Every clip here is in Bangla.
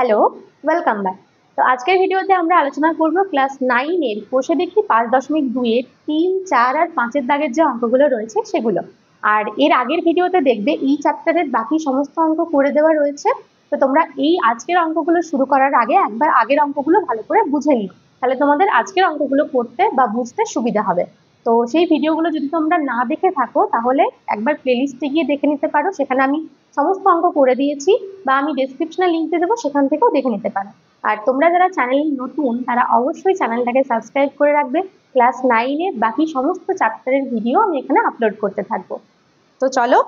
Hello, welcome back. তো আজকের ভিডিওতে আমরা আলোচনা করব ক্লাস 9 এর কোষে দেখি 5.2 এর 3, 4 আর 5 এর দাগের যে অঙ্কগুলো রয়েছে সেগুলো। আর এর আগের ভিডিওতে দেখবে এই চ্যাপ্টারের বাকি সমস্ত অঙ্ক করে দেওয়া রয়েছে। তো তোমরা এই আজকের অঙ্কগুলো শুরু করার আগে একবার আগের অঙ্কগুলো ভালো করে বুঝে নিও, তাহলে তোমাদের আজকের অঙ্কগুলো করতে বা বুঝতে সুবিধা হবে। তো সেই ভিডিওগুলো যদি তোমরা না দেখে থাকো তাহলে একবার প্লেলিস্টে গিয়ে দেখে নিতে পারো, সেখানে আমি সমস্ত অঙ্ক করে দিয়েছি, বা আমি ডেসক্রিপশনে লিঙ্ক দিয়ে দেবো, সেখান থেকেও দেখে নিতে পারো। আর তোমরা যারা চ্যানেল নতুন তারা অবশ্যই চ্যানেলটাকে সাবস্ক্রাইব করে রাখবে। ক্লাস 9 এর বাকি সমস্ত চ্যাপ্টারের ভিডিও আমি এখানে আপলোড করতে থাকবো। তো চলো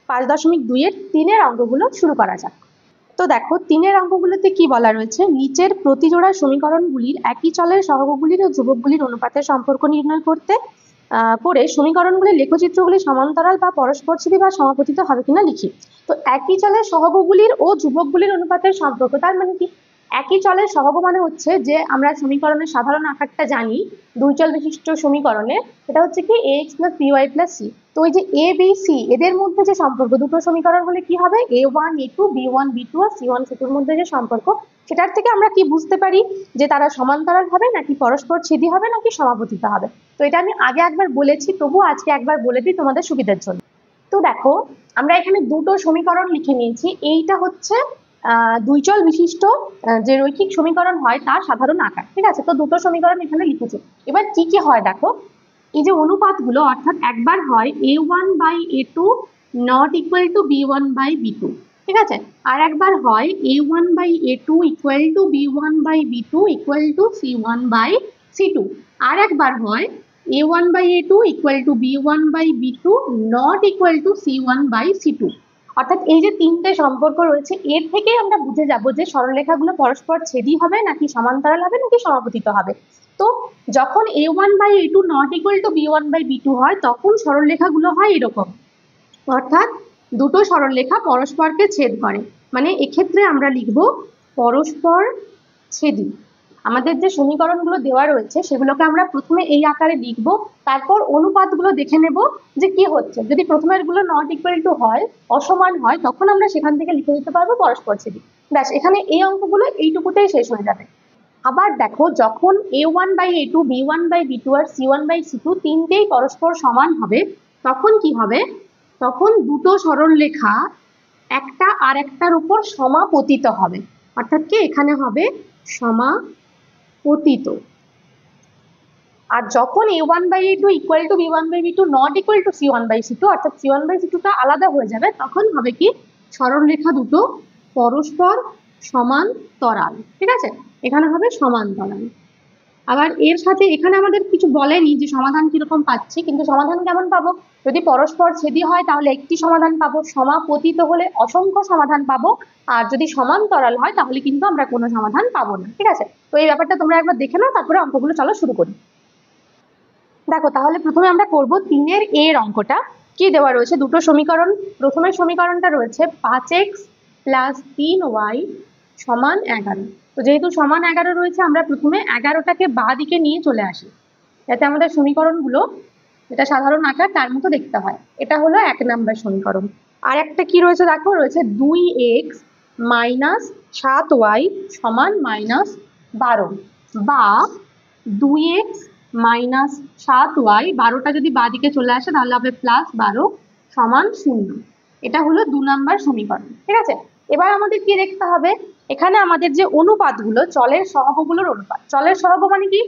5.2 এর 3 এর অঙ্কগুলো শুরু করা যাক। তো দেখো 3 এর অঙ্কগুলোতে কি বলা রয়েছে, নিচের প্রতিজোড়া সমীকরণগুলির একই চলের সহগগুলির ও ধ্রুবকগুলির অনুপাতের সম্পর্ক নির্ণয় করতে করে সমীকরণগুলির লেখচিত্রগুলি সমান্তরাল বা পরস্পরচ্ছেদী বা সমাপতিত হবে কিনা লিখি। তো একই চলের সহগগুলির ও ধ্রুবকগুলির অনুপাতের সম্পর্ক, তার মানে কি? একই চলের সহগ মানে হচ্ছে যে আমরা সমীকরণের সাধারণ আকারটা জানি দুই চল বিশিষ্ট সমীকরণে, এটা হচ্ছে কি ax + by + c। তো ওই যে a b c এদের মধ্যে যে সম্পর্ক, দুটো সমীকরণ হলে কি হবে, a1 a2 b1 b2 আর c1 c2 এর মধ্যে যে সম্পর্ক, সেটার থেকে আমরা কি বুঝতে পারি যে তারা সমান্তরাল হবে নাকি পরস্পরচ্ছেদী হবে নাকি সমাপতিত হবে। তো এটা আমি আগে একবার বলেছি, তবু আজকে একবার বলে দিই তোমাদের সুবিধার জন্য। তো দেখো আমরা এখানে দুটো সমীকরণ লিখে নিয়েছি। এইটা হচ্ছে দুই চল বিশিষ্ট যে রৈখিক সমীকরণ হয় তার সাধারণ আকার, ঠিক আছে। তো দুটো সমীকরণ এখানে লিখেছি। এবার কি কি হয় দেখো, এই যে অনুপাতগুলো, অর্থাৎ একবার হয় a1/a2 not equal to b1/b2, ঠিক আছে। আর একবার হয় a1/a2 equal to b1/b2 equal to c1/c2। আর একবার হয় a1/a2 equal to b1/b2 not equal to c1/c2। অর্থাৎ এই যে তিনটে সম্পর্ক রয়েছে, এর থেকেই আমরা বুঝে যাব যে সরলরেখাগুলো পরস্পর ছেদী হবে নাকি সমান্তরাল হবে নাকি সমাপতিত হবে। তো যখন a1/a2 not equal to b1/b2 হয় তখন সরলরেখাগুলো হয় এরকম, অর্থাৎ দুটো সরলরেখা পরস্পরকে ছেদ করে, মানে এক্ষেত্রে আমরা লিখব পরস্পর ছেদী। আমাদের যে সমীকরণগুলো দেওয়া রয়েছে সেগুলোকে আমরা প্রথমে এই আকারে লিখব, তারপর অনুপাতগুলো দেখে নেব যে কি হচ্ছে। যদি প্রথমেরগুলো নট ইকুয়াল টু হয়, অসমান হয়, তখন আমরা সেখান থেকে লিখে দিতে পারবো পরস্পরচ্ছেদী। ব্যাস, এখানে এই অঙ্কগুলো এইটুকুতেই শেষ হয়ে যাবে। আবার দেখো যখন a1/a2 b1/b2 আর c1/c2 তিনটেই পরস্পর সমান হবে, তখন কি হবে, তখন দুটো সরলরেখা একটা আর একটার উপর সমাপতিত হবে। অর্থাৎ কি এখানে হবে সমাপতিত। আর যখন a1/a2 equal to b1/b2 not equal to c1/c2, অর্থাৎ c1/c2 টা আলাদা হয়ে যাবে, তখন হবে কি সরলরেখা দুটো পরস্পর সমান্তরাল, ঠিক আছে। এখানে হবে সমান্তরাল। আবার এর সাথে এখানে আমাদের কিছু বলেনি যে সমাধান কিরকম পাচ্ছি, কিন্তু সমাধান কেমন পাবো, যদি পরস্পর ছেদী হয় তাহলে একটি সমাধান পাবো, সমাপতিত হলে অসংখ্য সমাধান পাবো, আর যদি সমান্তরাল হয় তাহলে কিন্তু আমরা কোনো সমাধান পাবো না, ঠিক আছে। তো এই ব্যাপারটা তোমরা একবার দেখে নাও, তারপরে অঙ্কগুলো চলো শুরু করি। দেখো তাহলে প্রথমে আমরা করব 3 এর অঙ্কটা। কি দেওয়া রয়েছে, দুটো সমীকরণ। প্রথমের সমীকরণটা রয়েছে 5x + 3y = 11। তো যেহেতু সমান 11 রয়েছে, আমরা প্রথমে 11টাকে বাঁ দিকে নিয়ে চলে আসি, যাতে আমাদের সমীকরণগুলো যেটা সাধারণ আকার তার মতো দেখতে হয়। এটা হলো 1 নম্বর সমীকরণ। আর একটা কি রয়েছে দেখো, রয়েছে 2x - 7y = -12, বা 2x - 7y, 12টা যদি বাঁ দিকে চলে আসে তাহলে হবে +12 = 0। এটা হলো 2 নম্বর সমীকরণ, ঠিক আছে। এবার আমাদের কি দেখতে হবে, এখানে আমাদের যে অনুপাতগুলো, চলের সহগগুলোর অনুপাত। চলের সহগ মানে কি,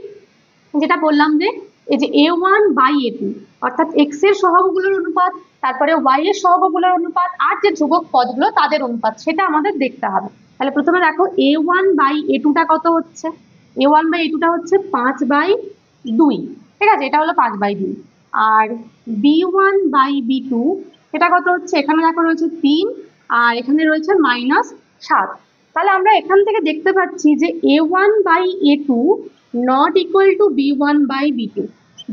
যেটা বললাম যে এই যে a1/a2, অর্থাৎ x এর সহগগুলোর অনুপাত, তারপরে y এর সহগগুলোর অনুপাত, আর যে ধ্রুবক পদগুলো তাদের অনুপাত, সেটা আমাদের দেখতে হবে। তাহলে প্রথমে দেখো a1/a2 টা কত হচ্ছে, a1/a2 টা হচ্ছে 5/2, ঠিক আছে, এটা হলো 5/2। আর b1/b2 এটা কত হচ্ছে, এখানে দেখো রয়েছে 3, আর এখানে রয়েছে -7। তাহলে আমরা এখান থেকে দেখতে পাচ্ছি যে a1/a2 not equal to b1/b2।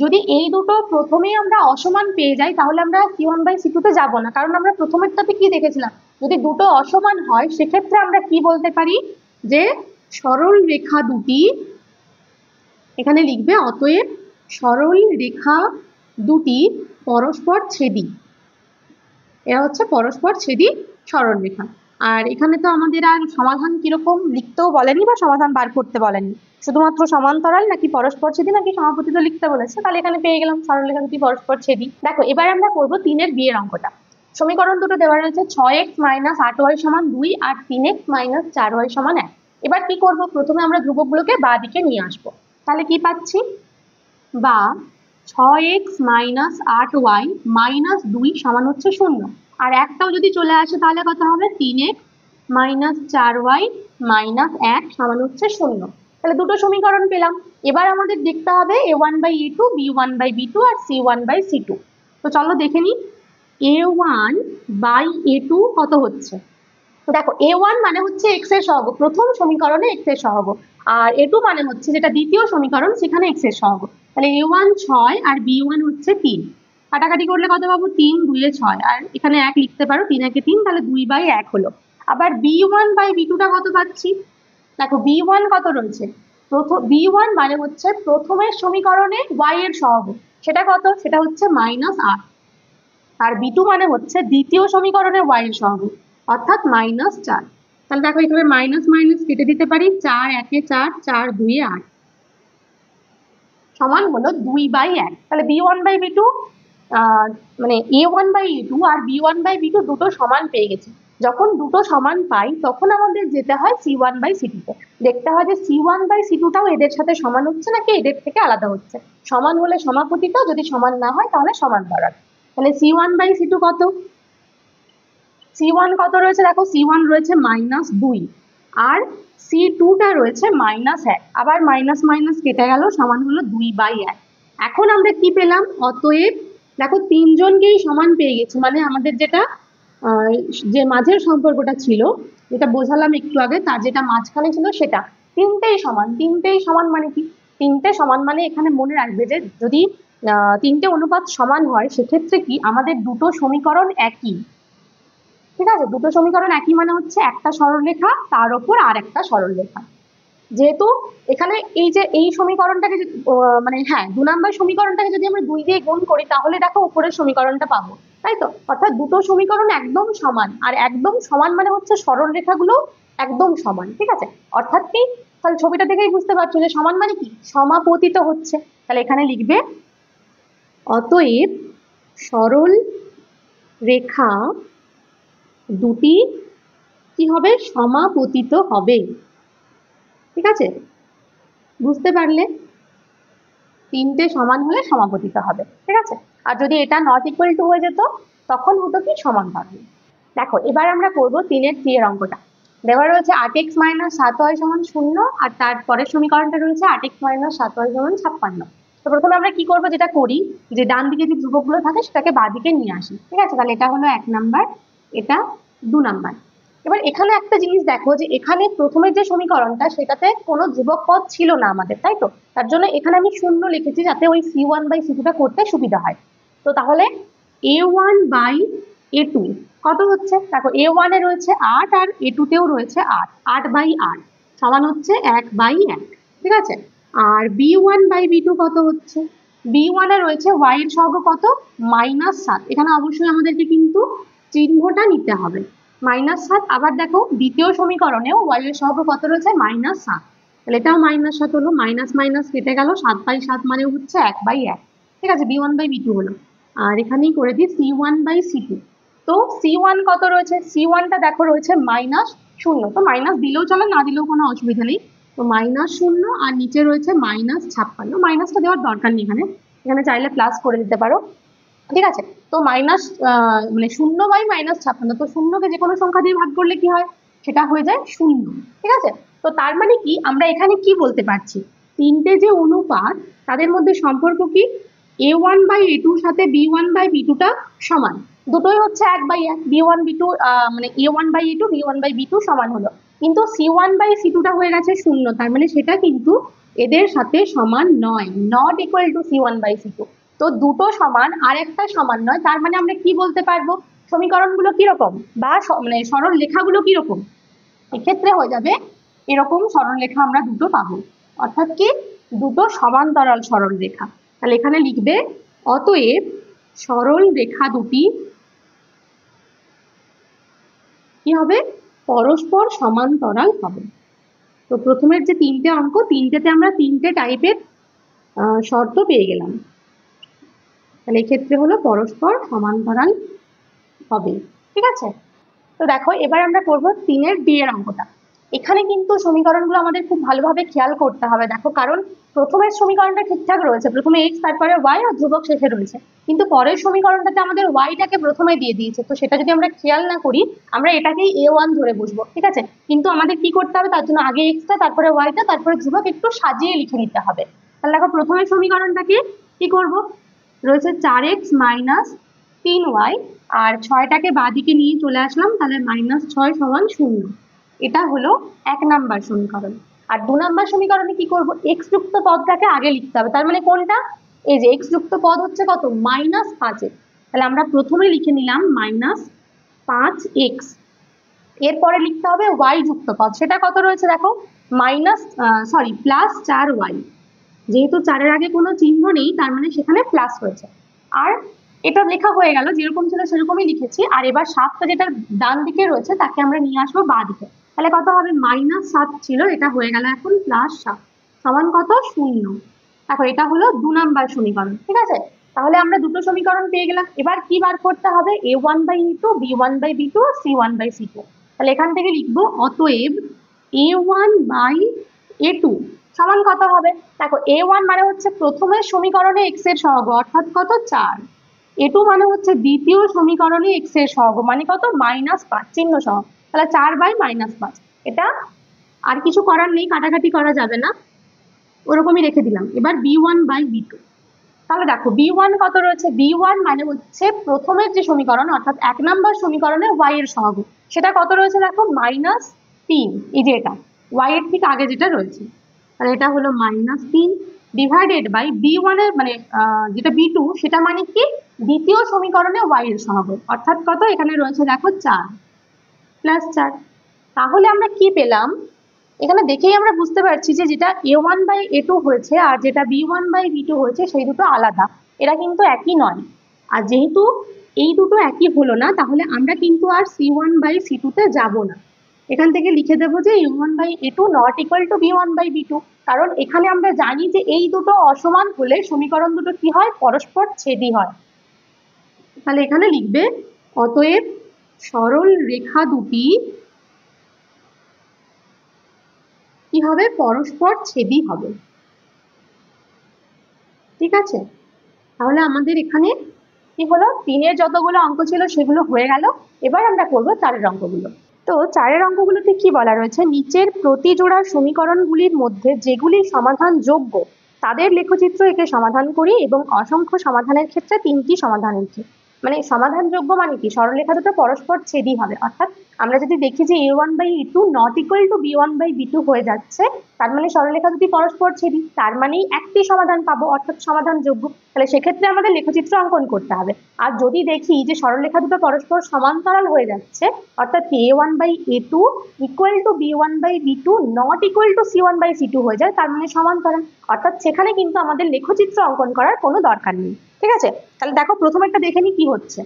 যদি এই দুটো প্রথমেই আমরা অসমান পেয়ে যাই তাহলে আমরা c1/c2 তে যাব না, কারণ আমরা প্রথমেরটাতে কি দেখেছিলাম, যদি দুটো অসমান হয় সেক্ষেত্রে আমরা কি বলতে পারি, যে সরল রেখা দুটি, এখানে লিখবে অতএব সরল রেখা দুটি পরস্পর ছেদী। এরা হচ্ছে পরস্পর ছেদী সরল রেখা। আর এখানে তো আমাদের আর সমাধান কিরকম লিখতেও বলেনি বা সমাধান বার করতে বলেনি, শুধুমাত্র সমান্তরাল নাকি পরস্পর ছেদি নাকি সমাপতিত লিখতে বলেছে। তাহলে এখানে পেয়ে গেলাম সরলরেখা দুটি পরস্পর ছেদি। দেখো এবার আমরা করবো 3-এর বিয়ের অঙ্কটা। সমীকরণ দুটো দেওয়া রয়েছে 6x - 8y = 2 আর 3x - 4y = 1। এবার কি করব, প্রথমে আমরা ধ্রুবকগুলোকে বাঁ দিকে নিয়ে আসবো। তাহলে কি পাচ্ছি, বা 6x - 8y - 2 সমান হচ্ছে 0, আর একটাও যদি চলে আসে তাহলে কত হবে, 3x - 4y - 1 সমান হচ্ছে 0। তাহলে দুটো সমীকরণ পেলাম। এবার আমাদের দেখতে হবে a1/a2, b1/b2 আর c1/c2। তো চলো দেখে নিই a1/a2 কত হচ্ছে। দেখো a1 মানে হচ্ছে x এর সহগ, প্রথম সমীকরণে x এর সহগ, আর a2 মানে হচ্ছে যেটা দ্বিতীয় সমীকরণ সেখানে x এর সহগ। তাহলে a1 6 আর b1 হচ্ছে 3। কাটাকাটি করলে কত পাবো, 3 2 এ 6, আর এখানে 1 লিখতে পারো, 3 একে 3, তাহলে 2/1 হলো। আবার b1/b2 টা কত পাচ্ছি, দেখো b1 কত রয়েছে, প্রথম b1 মানে হচ্ছে প্রথমের সমীকরণে y এর সহগ, সেটা কত, সেটা হচ্ছে -8, আর b2 মানে হচ্ছে দ্বিতীয় সমীকরণে y এর সহগ অর্থাৎ -4। তাহলে দেখো এখানে মাইনাস মাইনাস কেটে দিতে পারি, 4 1 এ 4, 4 2 এ 8 সমান হলো 2/1। তাহলে b1/b2 মানে a1/a2 আর b1/b2 দুটো সমান পেয়ে গেছি। যখন দুটো সমান পাই তখন আমাদের যেতে হয় c1/c2 তে, দেখতে হয় যে c1/c2 টাও এদের সাথে সমান হচ্ছে নাকি এদের থেকে আলাদা হচ্ছে। সমান হলে সমাপতিত, যদি সমান না হয় তাহলে সমান্তরাল। তাহলে c1/c2 কত, c1 কত রয়েছে, দেখো c1 রয়েছে -2 আর c2 টা রয়েছে -1, আবার মাইনাস মাইনাস কেটে গেল, সমান হলো 2/1। এখন আমরা কি পেলাম, অতএব দেখো তিনজনকেই সমান পেয়ে গেছি, মানে আমাদের যেটা যে মাঝের সম্পর্কটা ছিল, যেটা বোঝালাম একটু আগে, তার যেটা মাঝখানে ছিল সেটা তিনটেই সমান। তিনটেই সমান মানে কি, তিনটে সমান মানে এখানে মনে রাখবে যে যদি তিনটে অনুপাত সমান হয় সেক্ষেত্রে কি আমাদের দুটো সমীকরণ একই, ঠিক আছে। দুটো সমীকরণ একই মানে হচ্ছে একটা সরলরেখা তার উপর আর একটা সরলরেখা। যেহেতু এখানে এই যে এই সমীকরণটাকে মানে হ্যাঁ 2 নম্বর সমীকরণটাকে যদি আমরা 2 দিয়ে গুণ করি তাহলে দেখো উপরের সমীকরণটা পাবো, তাই তো। অর্থাৎ দুটো সমীকরণ একদম সমান, আর একদম সমান মানে হচ্ছে সরলরেখাগুলো একদম সমান, ঠিক আছে। অর্থাৎ কি, তাহলে ছবিটা দেখেই বুঝতে পারছো যে সমান মানে কি, সমাপতিত হচ্ছে। তাহলে এখানে লিখবে অতএব সরল রেখা দুটি কি হবে, সমাপতিত হবে, ঠিক আছে। বুঝতে পারলে, তিনটে সমান হলে সমাপতিত হবে, ঠিক আছে। আর যদি এটা নট ইকুয়াল টু হয়ে যেত তখন হতো কি, সমান্তরাল। দেখো এবার আমরা করব 3-এর 3 এর অঙ্কটা। দেওয়া রয়েছে 8x - 7y = 0, আর তারপরের সমীকরণটা রয়েছে 8x - 7y = 56। তো প্রথমে আমরা কি করব, যেটা করি যে ডান দিকে যে ধ্রুবকগুলো থাকে সেটাকে বাঁ দিকে নিয়ে আসি, ঠিক আছে। তাহলে এটা হলো 1 নাম্বার, এটা 2 নাম্বার। এবার এখানে একটা জিনিস দেখো যে এখানে প্রথমে যে সমীকরণটা সেটাতে কোনো ধ্রুবক পদ ছিল না আমাদের, তাই তো। তার জন্য এখানে আমি 0 লিখেছি যাতে ওই c1/c2 টা করতে সুবিধা হয়। তো তাহলে a1/a2 কত হচ্ছে, দেখো a1 এ রয়েছে 8 আর a2 তেও রয়েছে 8, 8/8 সমান হচ্ছে 1/1, ঠিক আছে। আর b1/b2 কত হচ্ছে, b1 এ রয়েছে y এর সহগ কত, -7। এখানে অবশ্যই আমাদেরকে কিন্তু চিহ্নটা নিতে হবে, -7। আবার দেখো দ্বিতীয় সমীকরণেও y এর সহগ কত রয়েছে, -7। তাহলে এটাও -7 হলো, মাইনাস মাইনাস কেটে গেল, 7/7 মানে হচ্ছে 1/1, ঠিক আছে। b1/b2 হলো, আর এখানেই করে দিই c1/c2। তো c1 কত রয়েছে, c1 টা দেখো রয়েছে -0, তো মাইনাস দিলেও চলে, না দিলেও কোনো অসুবিধা নেই। তো -0 আর নিচে রয়েছে -56, মাইনাসটা দেওয়ার দরকার নেই এখানে, এখানে চাইলে প্লাস করে দিতে পারো, ঠিক আছে। তো মাইনাস মানে 0/-56, তো শূন্যকে যে কোনো সংখ্যা দিয়ে ভাগ করলে কি হয়, সেটা হয়ে যায় 0, ঠিক আছে। তো তার মানে কি, আমরা এখানে কি বলতে পারছি, তিনটে যে অনুপাত তাদের মধ্যে সম্পর্ক কি, a1/a2 সাথে b1/b2 টা সমান, দুটোই হচ্ছে 1/1, b1/b2 মানে a1/a2 b1/b2 সমান হলো, কিন্তু c1/c2 টা হয়ে গেছে 0, তার মানে সেটা কিন্তু এদের সাথে সমান নয়, নট ইকুয়াল টু c1/c2। তো দুটো সমান আর একটা সমান নয়, তার মানে আমরা কি বলতে পারবো, সমীকরণগুলো কিরকম বা মানে সরল রেখাগুলো কিরকম, এক্ষেত্রে হয়ে যাবে এরকম সরল রেখা আমরা দুটো পাবো, অর্থাৎ কি, দুটো সমান্তরাল সরল রেখা। তাহলে এখানে লিখবে অতএব সরল রেখা দুটি কি হবে, পরস্পর সমান্তরাল হবে। তো প্রথমের যে তিনটে অঙ্ক, তিনটেতে আমরা তিনটে টাইপের শর্ত পেয়ে গেলাম। তাহলে এক্ষেত্রে হলো পরস্পর সমান্তরাল হবে। ঠিক আছে, তো দেখো এবার আমরা করব 3-এর ডি এর অঙ্কটা। এখানে কিন্তু সমীকরণগুলো আমাদের খুব ভালোভাবে খেয়াল করতে হবে। দেখো, কারণ প্রথমের সমীকরণটা ঠিকঠাক রয়েছে, প্রথমে এক্স তারপরে ওয়াই আর ধ্রুবক শেষে রয়েছে, কিন্তু পরের সমীকরণটাতে আমাদের ওয়াইটাকে প্রথমে দিয়ে দিয়েছে। তো সেটা যদি আমরা খেয়াল না করি, আমরা এটাকেই A1 ধরে বসবো। ঠিক আছে, কিন্তু আমাদের কি করতে হবে, তার জন্য আগে এক্সটা তারপরে ওয়াইটা তারপরে ধ্রুবক একটু সাজিয়ে লিখে নিতে হবে। তাহলে দেখো প্রথমের সমীকরণটাকে কি করব, রয়েছে 4x - 3y, আর 6টাকে বাঁদিকে নিয়ে চলে আসলাম, তাহলে -6 = 0। এটা হলো 1 নাম্বার সমীকরণ। আর 2 নাম্বার সমীকরণে কি করব, x যুক্ত পদটাকে আগে লিখতে হবে। তার মানে কোনটা, এই যে x যুক্ত পদ হচ্ছে কত, -5x। তাহলে আমরা প্রথমে লিখে নিলাম -5x। এরপরে লিখতে হবে y যুক্ত পদ, সেটা কত রয়েছে দেখো, +4y। যেহেতু 4-এর আগে কোনো চিহ্ন নেই, তার মানে সেখানে প্লাস হয়েছে। আর এটা লেখা হয়ে গেল, যেরকম ছিল সেরকমই লিখেছি। আর এবার 7টা যেটা ডান দিকে রয়েছে তাকে আমরা নিয়ে আসবো বাঁ দিকে। তাহলে কত হবে, -7 ছিল, এটা হয়ে গেল এখন +7 সমান কত, 0। দেখো এটা হলো 2 নাম্বার সমীকরণ। ঠিক আছে, তাহলে আমরা দুটো সমীকরণ পেয়ে গেলাম। এবার কি বার করতে হবে, A1/E2, B1/B2, C1/C2। তাহলে এখান থেকে লিখবো অতএব A1/A2 সমান কত হবে। দেখো A1 মানে হচ্ছে প্রথমের সমীকরণে x এর সহগ, অর্থাৎ কত, 4। A2 মানে হচ্ছে দ্বিতীয় সমীকরণে x এর সহগ, মানে কত, -5 চিহ্ন সহ। তাহলে 4/-5, এটা আর কিছু করার নেই, কাটাকাটি করা যাবে না, ওরকমই রেখে দিলাম। এবার B1/B2। তাহলে দেখো B1 কত রয়েছে, B1 মানে হচ্ছে প্রথমের যে সমীকরণ, অর্থাৎ 1 নাম্বার সমীকরণে y এর সহগ, সেটা কত রয়েছে দেখো, -3। এই যে এটা y এর ঠিক আগে যেটা রয়েছে, তাহলে এটা হলো -3 ডিভাইডেড বাই B1 এর মানে যেটা B2, সেটা মানে কি, দ্বিতীয় সমীকরণে y এর সহগ, অর্থাৎ কত, এখানে রয়েছে দেখো 4 +4। তাহলে আমরা কি পেলাম, এখানে দেখেই আমরা বুঝতে পারছি যে যেটা A1/A2 হয়েছে আর যেটা B1/B2 হয়েছে সেই দুটো আলাদা, এরা কিন্তু একই নয়। আর যেহেতু এই দুটো একই হলো না, তাহলে আমরা কিন্তু আর C1/C2 তে যাব না। এখান থেকে লিখে দেবো যে A1/A2 ≠ B1/B2, কারণ এখানে আমরা জানি যে এই দুটো অসমান হলে সমীকরণ দুটো কি হয়, পরস্পর ছেদি হয়। তাহলে এখানে লিখবে অতএব সরল রেখা দুটি কি হবে, পরস্পর ছেদি হবে। ঠিক আছে, তাহলে আমাদের এখানে কি হলো, 3-এর যতগুলো অঙ্ক ছিল সেগুলো হয়ে গেল। এবার আমরা করব 4-এর অঙ্কগুলো। তো 4-এর অঙ্কগুলোতে কি বলা রয়েছে, নিচের প্রতি জোড়া সমীকরণগুলির মধ্যে যেগুলি সমাধান যোগ্য তাদের লেখচিত্র এঁকে সমাধান করি, এবং অসংখ্য সমাধানের ক্ষেত্রে 3টি সমাধান লিখি। মানে সমাধানযোগ্য মানে কি, সরলরেখা দুটো পরস্পর ছেদি হবে। অর্থাৎ আমরা যদি দেখি যে A1/A2 ≠ B1/B2 হয়ে যাচ্ছে, তার মানে সরলরেখা দুটি পরস্পর ছেদি, তার মানেই একটি সমাধান পাবো, অর্থাৎ সমাধানযোগ্য। তাহলে সেক্ষেত্রে আমাদের লেখচিত্র অঙ্কন করতে হবে। আর যদি দেখি যে সরলরেখা দুটো পরস্পর সমান্তরাল হয়ে যাচ্ছে, অর্থাৎ A1/A2 = B1/B2 ≠ C1/C2 হয়ে যায়, তার মানে সমান্তরাল, অর্থাৎ সেখানে কিন্তু আমাদের লেখচিত্র অঙ্কন করার কোনো দরকার নেই। ঠিক আছে, তাহলে দেখো প্রথমেরটা দেখে নি কি হচ্ছে।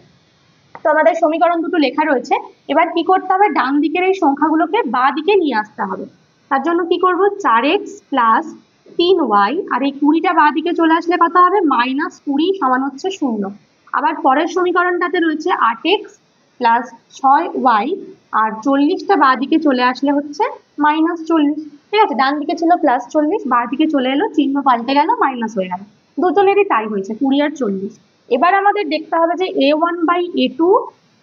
তো আমাদের সমীকরণ দুটো লেখা রয়েছে, এবার কি করতে হবে, ডান দিকের এই সংখ্যাগুলোকে বাঁ দিকে নিয়ে আসতে হবে। তার জন্য কি করব, 4x + 3y, আর এই 20টা বাঁ দিকে চলে আসলে কত হবে, -20 সমান হচ্ছে 0। আবার পরের সমীকরণটাতে রয়েছে 8x + 6y, আর 40টা বাঁ দিকে চলে আসলে হচ্ছে -40। ঠিক আছে, ডান দিকে ছিল +40, বাঁ দিকে চলে এলো, চিহ্ন পাল্টে গেল, মাইনাস হয়ে গেল। দুজনেরই তাই হয়েছে, 20 আর 40। এবার আমাদের দেখতে হবে যে A1/A2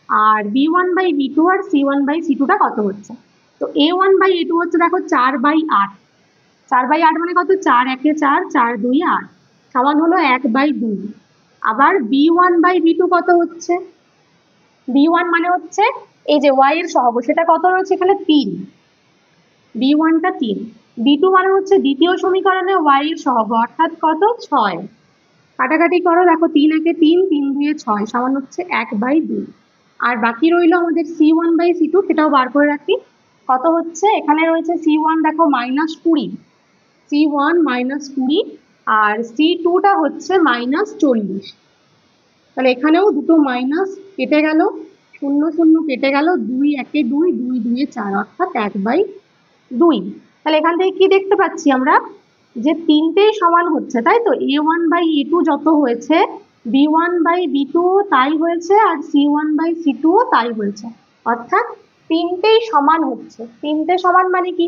আর B1/B2 আর C1/C2 টা কত হচ্ছে। তো A1/A2 হচ্ছে দেখো 4/8। 4/8 মানে কত, 4 × 1 = 4, 4 × 2 = 8, সমান হলো 1/2। আবার B1/B2 কত হচ্ছে, B1 মানে হচ্ছে এই যে y এর সহগ, সেটা কত রয়েছে এখানে, 3। B1 টা 3। B2 মানে হচ্ছে দ্বিতীয় সমীকরণে y এর সহগ, অর্থাৎ কত, 6। কাটাকাটি করো, দেখো 3 × 1 = 3, 3 × 2 = 6, সমান হচ্ছে 1/2। আর বাকি রইল আমাদের C1/C2, সেটাও বার করে রাখি। কত হচ্ছে, এখানে রয়েছে C1 দেখো -20, C1 -20, আর C2 টা হচ্ছে -40। তাহলে এখানেও দুটো মাইনাস কেটে গেল, শূন্য শূন্য কেটে গেল, 2 একে 2, 2 2 4, অর্থাৎ 1/2। তাহলে এখান থেকে কি দেখতে পাচ্ছি আমরা, যে তিনটেই সমান হচ্ছে, তাই তো? a1/a2 যত হয়েছে, b1/b2 তাই হয়েছে, আর c1/c2 তাই হয়েছে। অর্থাৎ তিনটেই সমান হচ্ছে। তিনটে সমান মানে কি?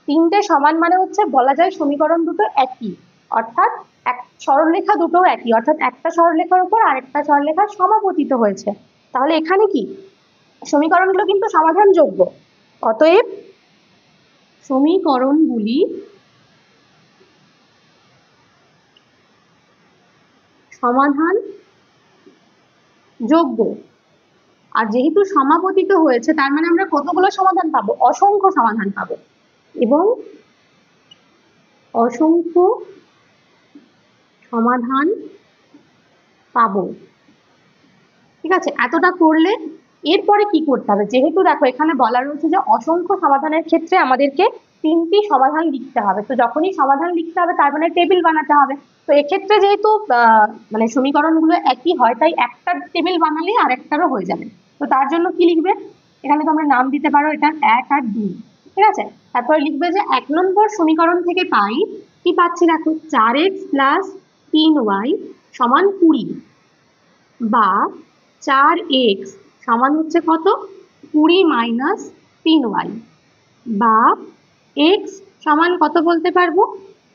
তিনটে সমান মানে হচ্ছে বলা যায় সমীকরণ দুটো একই, অর্থাৎ এক সরলরেখা দুটো একই, অর্থাৎ একটা সরলরেখার উপর আরেকটা সরলরেখা সমাপতিত হয়েছে। তাহলে এখানে কি সমীকরণগুলো কিন্তু সমাধানযোগ্য। অতএব সমীকরণগুলি সমাধান যোগ্য। আর যেহেতু সমাপতিত হয়েছে, তার মানে আমরা কতগুলো সমাধান পাবো? অসংখ্য সমাধান পাবো, এবং অসংখ্য সমাধান পাবো। ঠিক আছে, এতটা করলে এরপরে কি করতে হবে? যেহেতু দেখো এখানে বলা রয়েছে যে অসংখ্য সমাধানের ক্ষেত্রে আমাদেরকে তিনটি সমাধান লিখতে হবে। তো যখনই সমাধান লিখতে হবে তার মানে টেবিল বানাতে হবে। তো এক্ষেত্রে যেহেতু মানে সমীকরণগুলো একই হয়, তাই একটা টেবিল বানালেই আরেকটারও হয়ে যাবে। তো তার জন্য কি লিখবে? এখানে তোমরা নাম দিতে পারো, এটা 1 আর 2। ঠিক আছে, তারপর লিখবে যে 1 নম্বর সমীকরণ থেকে পাই, কি পাচ্ছি দেখো, 4x + 3y সমান 20, বা 4x সমান হচ্ছে কত? 20 - 3y, বা x সমান কত বলতে পারবো?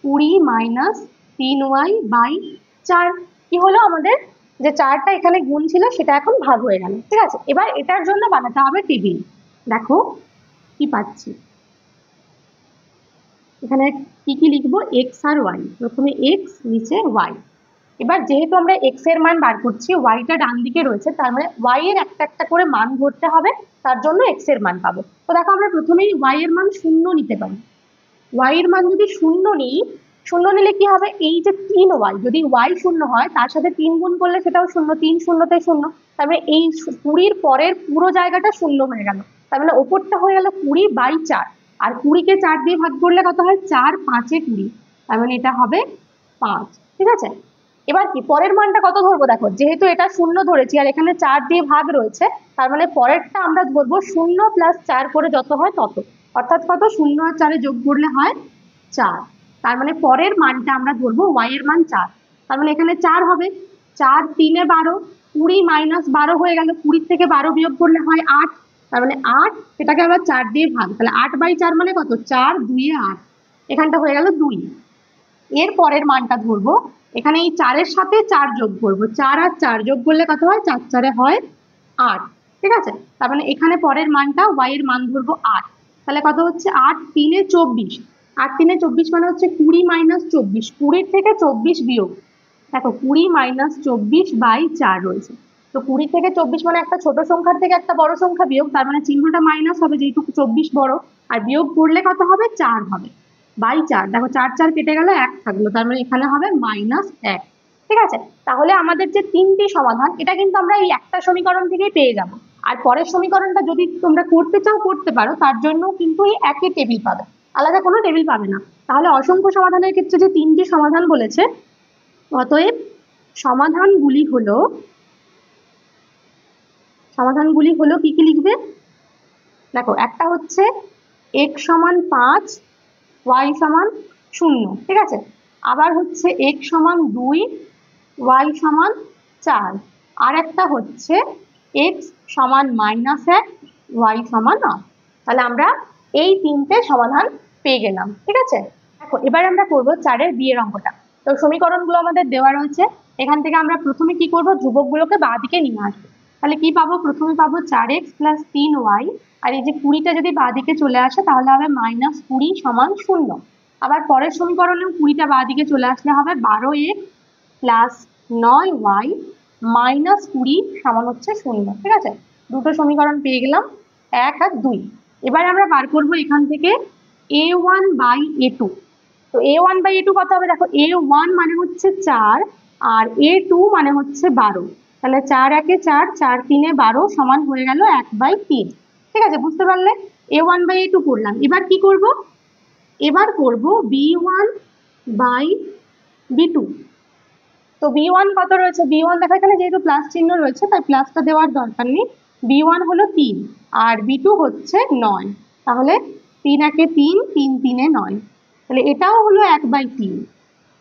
20 - 3y/4। কি হলো আমাদের? যে 4টা এখানে গুণ ছিল সেটা এখন ভাগ হয়ে গেল। ঠিক আছে, এবার এটার জন্য বানাতে হবে টেবিল। দেখো কি পাচ্ছি, এখানে কি কি লিখবো? x আর y। প্রথমে x, নিচে y। এবার যেহেতু আমরা x এর মান বার করছি, y টা ডান দিকে রয়েছে, তার মানে y এর একটা একটা করে মান ধরতে হবে, তার জন্য x এর মান পাবো। তো দেখো আমরা প্রথমেই y এর মান 0 নিতে পারি। y এর মান যদি 0 নিই, 0 নিলে কি হবে? এই যে 3y, যদি y 0 হয় তার সাথে 3 গুণ করলে সেটাও 0, 3 0-তে 0। তার মানে এই 20-র পরের পুরো জায়গাটা 0 হয়ে গেল। তার মানে ওপরটা হয়ে গেল 20/4, আর 20-কে 4 দিয়ে ভাগ করলে কত হয়? 4 5-এ 20, তার মানে এটা হবে 5। ঠিক আছে, এবার কি পরের মানটা কত ধরবো? দেখো যেহেতু এটা 0 ধরেছি আর এখানে 4 দিয়ে ভাগ রয়েছে, তার মানে পরেরটা আমরা ধরবো 0 + 4 করে যত হয় তত, অর্থাৎ কত? 0 আর 4-এ যোগ করলে হয় 4। তার মানে পরের মানটা আমরা ধরবো y এর মান 4। তার মানে এখানে 4 হবে, 4 3-এ 12, 20 - 12 হয়ে গেল, 20 থেকে 12 বিয়োগ করলে হয় 8। তার মানে 8, সেটাকে আবার 4 দিয়ে ভাগ, তাহলে 8/4 মানে কত? 4 2-এ 8, এখানটা হয়ে গেল 2। এর পরের মানটা ধরবো, এখানে এই 4-এর সাথে 4 যোগ করবো, 4 আর 4 যোগ করলে কত হয়? 4 4-এ হয় 8। ঠিক আছে, তার মানে এখানে পরের মানটা y এর মান ধরবো 8। তাহলে কত হচ্ছে? 8 3-এ 24, 8 3-এ 24 মানে হচ্ছে 20 - 24, 20 থেকে 24 বিয়োগ। দেখো 20 - 24/4 রয়েছে, তো 20 থেকে 24 মানে একটা ছোট সংখ্যার থেকে একটা বড় সংখ্যা বিয়োগ, তার মানে চিহ্নটা মাইনাস হবে যেহেতু 24 বড়, আর বিয়োগ করলে কত হবে? 4 হবে বাই 4। দেখো 4 4 কেটে গেল, 1 থাকলো, তার মানে এখানে হবে -1। ঠিক আছে, তাহলে আমাদের যে তিনটি সমাধান, এটা কিন্তু আমরা এই একটা সমীকরণ থেকেই পেয়ে যাব। আর পরের সমীকরণটা যদি তোমরা করতে চাও করতে পারো, তার জন্য কিন্তু এই একই টেবিল পাবে, আলাদা কোনো টেবিল পাবে না। তাহলে অসংখ্য সমাধানের ক্ষেত্রে যে তিনটি সমাধান বলেছে, অতএব সমাধানগুলি হলো কি কি লিখবে? দেখো একটা হচ্ছে x সমান 5, y সমান 0। ঠিক আছে, আবার হচ্ছে x সমান 2, y সমান 4, আর একটা হচ্ছে x সমান -1, y সমান 8। তাহলে আমরা এই তিনটে সমাধান পেয়ে গেলাম। ঠিক আছে, দেখো এবার আমরা করবো 4-এর b এর অঙ্কটা। তো সমীকরণগুলো আমাদের দেওয়া রয়েছে, এখান থেকে আমরা প্রথমে কি করবো? ধ্রুবকগুলোকে বাঁ দিকে নিয়ে আসবো। তাহলে কি পাবো? প্রথমে পাবো 4x + 3y, আর এই যে 20টা যদি বাঁ দিকে চলে আসে তাহলে হবে -20 সমান 0। আবার পরের সমীকরণেও 20টা বাঁ দিকে চলে আসলে হবে 12x + 9y - 20 সমান হচ্ছে 0। ঠিক আছে, দুটো সমীকরণ পেয়ে গেলাম, 1 আর 2। এবার আমরা বার করবো এখান থেকে a1/a2। তো a1/a2 কত হবে? দেখো a1 মানে হচ্ছে 4, আর a2 মানে হচ্ছে 12। তাহলে 4 1-এ 4, 4 3-এ 12 সমান হয়ে গেল 1/3। ঠিক আছে, বুঝতে পারলে? a1/a2 করলাম। এবার কি করব? এবার করব b1/b2। তো b1 কত রয়েছে? b1 দেখো এখানে যেহেতু প্লাস চিহ্ন রয়েছে তাই প্লাসটা দেওয়ার দরকার নেই, b1 হলো 3 আর b2 হচ্ছে 9, তাহলে 3 একে 3, 3 3 9, তাহলে এটাও হলো 1/3।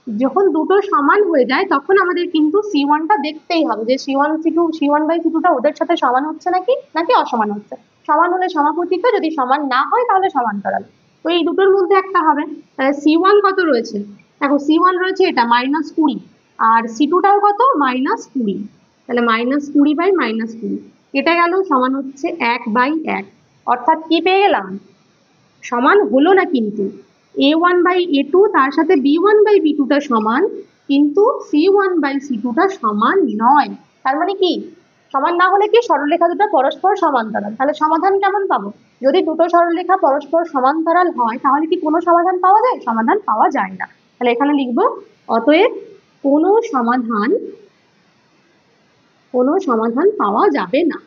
যখন দুটো সমান হয়ে যায় তখন আমাদের কিন্তু c1টা দেখতেই হবে যে c1/c2টা ওদের সাথে সমান হচ্ছে নাকি অসমান হচ্ছে। সমান হলে সমাপতিত, যদি সমান না হয় তাহলে সমান্তরাল। তো এই দুটোর মধ্যে একটা হবে। তাহলে c1 কত রয়েছে, দেখো c1 রয়েছে এটা -20, আর c2টাও কত -20, তাহলে -20/-20, এটা গেল সমান হচ্ছে 1/1। অর্থাৎ কি পেয়ে গেলাম, সমান হলো না কিন্তু a1/a2 তার সাথে b1/b2টা সমান, কিন্তু c1/c2টা সমান নয়। তার মানে কি, সমান না হলে কি সরলরেখা দুটো পরস্পর সমান্তরাল, তাহলে সমাধান কেমন পাবো? যদি দুটো সরলরেখা পরস্পর সমান্তরাল হয় তাহলে কি কোনো সমাধান পাওয়া যায়? সমাধান পাওয়া যায় না। তাহলে এখানে লিখবো অতএব কোনো সমাধান পাওয়া যাবে না।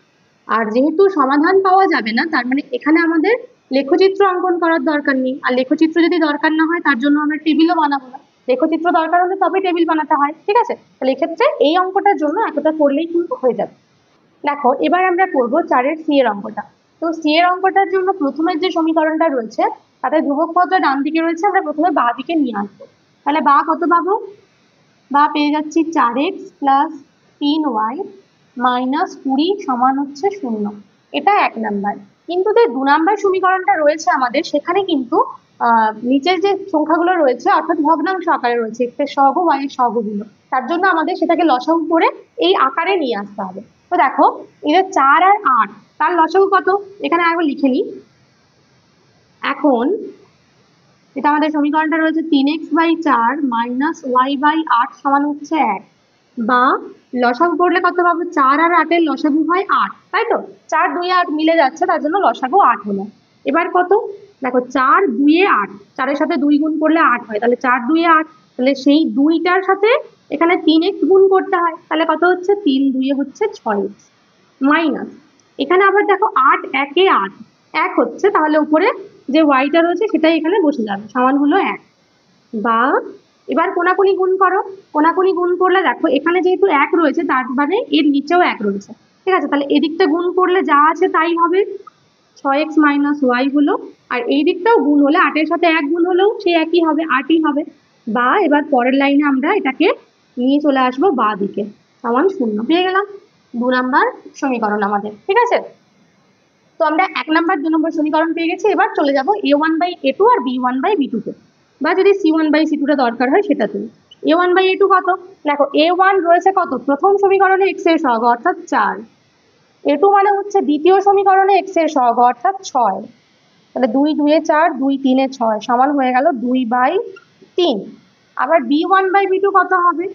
আর যেহেতু সমাধান পাওয়া যাবে না, তার মানে এখানে আমাদের লেখচিত্র অঙ্কন করার দরকার নেই। আর লেখচিত্র যদি দরকার না হয় তার জন্য আমরা টেবিলও বানাবো না। লেখচিত্র দরকার হলে তবে টেবিল বানাতে হয়, ঠিক আছে? তাহলে এক্ষেত্রে এই অঙ্কটার জন্য এতটা করলেই কিন্তু হয়ে যাবে। দেখো এবার আমরা করব 4-এর সি এর অঙ্কটা। তো সি এর অঙ্কটার জন্য প্রথমে যে সমীকরণটা রয়েছে তাতে ধ্রুবক পদ ডান দিকে রয়েছে, আমরা প্রথমে বাঁ দিকে নিয়ে আসবো। তাহলে বা কত পাবো, বা পেয়ে যাচ্ছি 4x + 3y - 20 সমান হচ্ছে 0। এটা 1 নাম্বার। কিন্তু যে 2 নাম্বার সমীকরণটা রয়েছে আমাদের, সেখানে কিন্তু নিচের যে সংখ্যাগুলো রয়েছে অর্থাৎ ভগ্নাংশ আকারে রয়েছে, x এর সহগ y এর সহগগুলো, তার জন্য আমাদের সেটাকে লসাগু করে এই আকারে নিয়ে আসতে হবে। তো দেখো এই যে 4 আর 8, তার লসাগু কত, এখানে আরেকবার লিখে নিই। এখন এটা আমাদের সমীকরণটা রয়েছে 3x/4 - y/8 সমান হচ্ছে 1, বা লসাগু করলে কত পাবো, 4 আর 8 এর লসাগু হয় 8, তাই তো? 4 2 8 মিলে যাচ্ছে, তার জন্য লসাগু 8 হলো। এবার কত, দেখো 4 2 8, 4 এর সাথে 2 গুণ করলে 8 হয়, তাহলে 4 2 8, তাহলে সেই 2টার সাথে এখানে 3x গুণ করতে হয়, তাহলে কত হচ্ছে, 3 2 হচ্ছে 6x, মাইনাস এখানে আবার দেখো 8 1 এ 8, 1 হচ্ছে, তাহলে উপরে যে ওয়াইটা রয়েছে সেটাই এখানে বসে যাবে, সমান হলো 1। বা এবার কোনাকুনি গুণ করো, কোনাকুনি গুণ করলে দেখো এখানে যেহেতু 1 রয়েছে তার মানে এর নিচেও 1 রয়েছে, ঠিক আছে? তাহলে এদিকটা গুণ করলে যা আছে তাই হবে, 6x - y হলো। আর এই দিকটাও গুণ হলে 8 এর সাথে 1 গুণ হলেও সে একই হবে, 8ই হবে। বা এবার পরের লাইনে আমরা এটাকে নিয়ে চলে আসবো বাঁ দিকে, সমান 0 পেয়ে গেলাম। 2 নাম্বার সমীকরণ আমাদের, ঠিক আছে? তো আমরা 1 নাম্বার 2 নম্বর সমীকরণ পেয়ে গেছি। এবার চলে যাব a1/a2 আর b1/b2 তে, বা যদি c1/c2টা দরকার হয় সেটাতে। a1/a2 কত, দেখো a1 রয়েছে কত, প্রথম সমীকরণে x এর সহগ অর্থাৎ 4, a2 মানে হচ্ছে দ্বিতীয় সমীকরণে x এর সহগ অর্থাৎ 6, তাহলে 2 2 এ 4, 2 3 এ 6 সমান হয়ে গেল 2/3। আবার b1/b2 কত হবে,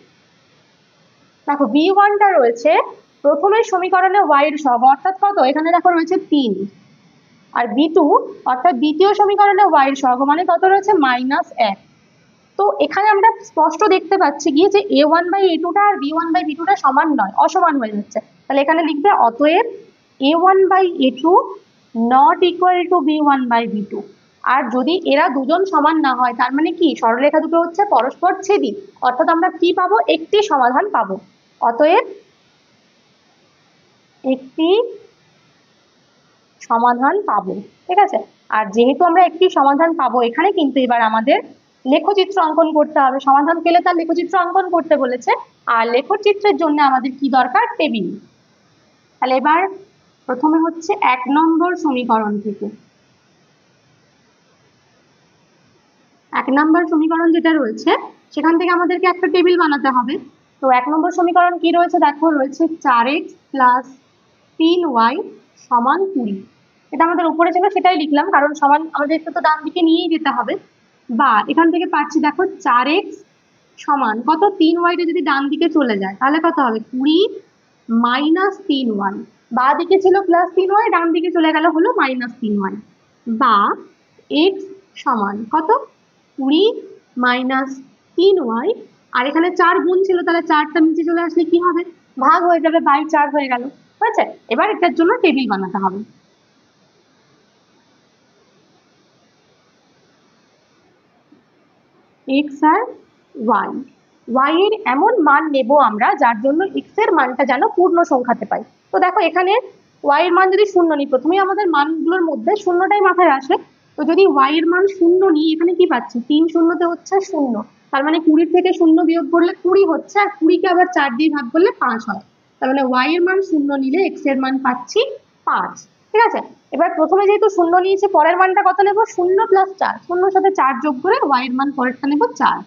দেখো b1টা রয়েছে প্রথমের সমীকরণে y এর সহগ অর্থাৎ কত, এখানে দেখো রয়েছে 3, আর b2 অর্থাৎ দ্বিতীয় সমীকরণে y এর সহগ মানে কত রয়েছে, -1। তো এখানে আমরা স্পষ্ট দেখতে পাচ্ছি কি যে a1/a2টা আর b1/b2টা সমান নয়, অসমান হয়ে যাচ্ছে। তাহলে এখানে লিখবে অতএব a1/a2 not equal to b1/b2। আর যদি এরা দুজন সমান না হয় তার মানে কি, সরলরেখা দুটো হচ্ছে পরস্পর ছেদি, অর্থাৎ আমরা কি পাবো, একটি সমাধান পাবো। অতএব একটি সমাধান পাবো, ঠিক আছে? আর যেহেতু আমরা একটি সমাধান পাবো, এখানে কিন্তু এবার আমাদের লেখচিত্র অঙ্কন করতে হবে। সমাধান পেলে তার লেখচিত্র অঙ্কন করতে বলেছে, আর লেখচিত্রের জন্য আমাদের কি দরকার, টেবিল। তাহলে এবার প্রথমে হচ্ছে 1 নম্বর সমীকরণ থেকে, 1 নম্বর সমীকরণ যেটা রয়েছে সেখান থেকে আমাদেরকে একটা টেবিল বানাতে হবে। তো 1 নম্বর সমীকরণ কি রয়েছে, দেখো রয়েছে 4x + 3y সমান 20। এটা আমাদের উপরে ছিল সেটাই লিখলাম, কারণ সমান আমাদের তো ডান দিকে নিয়েই যেতে হবে। বা এখান থেকে পাচ্ছি দেখো 4x সমান কত, 3yটা যদি ডান দিকে চলে যায় তাহলে কত হবে, 20 - 3y। বা দিকে ছিল +3y, ডান দিকে চলে গেল হলো -3y। বা x সমান কত, 20 - 3y, আর এখানে 4 গুণ ছিল, তাহলে 4টা নিচে চলে আসলে কি হবে, ভাগ হয়ে যাবে, 4 হয়ে গেল, হয়েছে? এবার এটার জন্য টেবিল বানাতে হবে। x আর y এর এমন মান নেব আমরা যার জন্য x এর মানটা যেন পূর্ণ সংখ্যাতে পাই। তো দেখো এখানে ওয়াই এর মান যদি শূন্য নিই, প্রথমেই আমাদের মানগুলোর মধ্যে শূন্যটাই মাথায় আসে। তো যদি ওয়াই এর মান শূন্য নিই, এখানে কি পাচ্ছি, 3 শূন্যতে হচ্ছে 0, তার মানে 20 থেকে 0 বিয়োগ করলে 20 হচ্ছে, আর 20 কে আবার 4 দিয়ে ভাগ করলে 5 হয়। তার মানে ওয়াই এর মান শূন্য নিলে এক্স এর মান পাচ্ছি 5। ঠিক আছে, এবার প্রথমে যেহেতু শূন্য নিয়েছে, পরের মানটা কত নেব, 0 প্লাস 4, শূন্যর সাথে 4 যোগ করে ওয়াই এর মান পরেরটা নেব 4।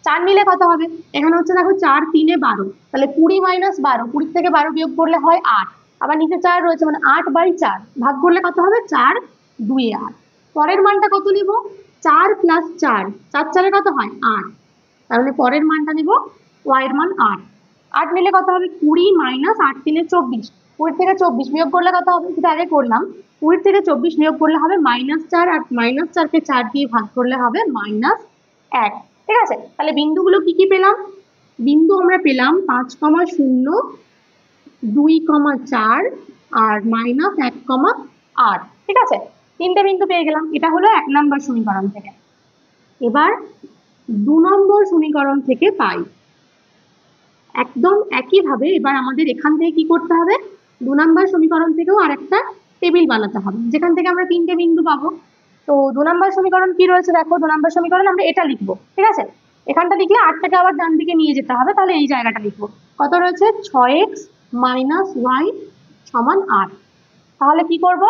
4 নিলে কত হবে, এখানে হচ্ছে দেখো 4 3 12, তাহলে 20 মাইনাস 12, 20 থেকে 12 বিয়োগ করলে হয় 8, আবার নিচে 4 রয়েছে, মানে 8/4 ভাগ করলে কত হবে, 4 2 8। পরের মানটা কত নিব, 4 প্লাস 4, 4 4 কত হয় 8, তাহলে পরের মানটা নিব ওয়াই এর মান 8। 8 নিলে কত হবে, 20 মাইনাস 8 3 24, 20 থেকে 24 বিয়োগ করলে কত হবে, সেটা আগে করলাম। 20 থেকে 24 বিয়োগ করলে হবে -4, আর -4 কে 4 দিয়ে ভাগ করলে হবে -1। ঠিক আছে, তাহলে বিন্দুগুলো কি কি পেলাম, বিন্দু আমরা পেলাম 5,0, 2,4 আর -1,8। ঠিক আছে, তিনটে বিন্দু পেয়ে গেলাম। এটা হলো 1 নম্বর সমীকরণ থেকে। এবার 2 নম্বর সমীকরণ থেকে পাই একদম একইভাবে। এবার আমাদের এখান থেকে কি করতে হবে, 2 নম্বর সমীকরণ থেকেও আরেকটা টেবিল বানাতে হবে, যেখান থেকে আমরা তিনটে বিন্দু পাবো। তো 2 নম্বর সমীকরণ কি রয়েছে দেখো, 2 নম্বর সমীকরণ আমরা এটা লিখবো। ঠিক আছে, এখানটা লিখলে 8টাকে আবার ডান দিকে নিয়ে যেতে হবে, তাহলে এই জায়গাটা লিখবো। কত রয়েছে, 6x মাইনাস ওয়াই সমান 8। তাহলে কি করব,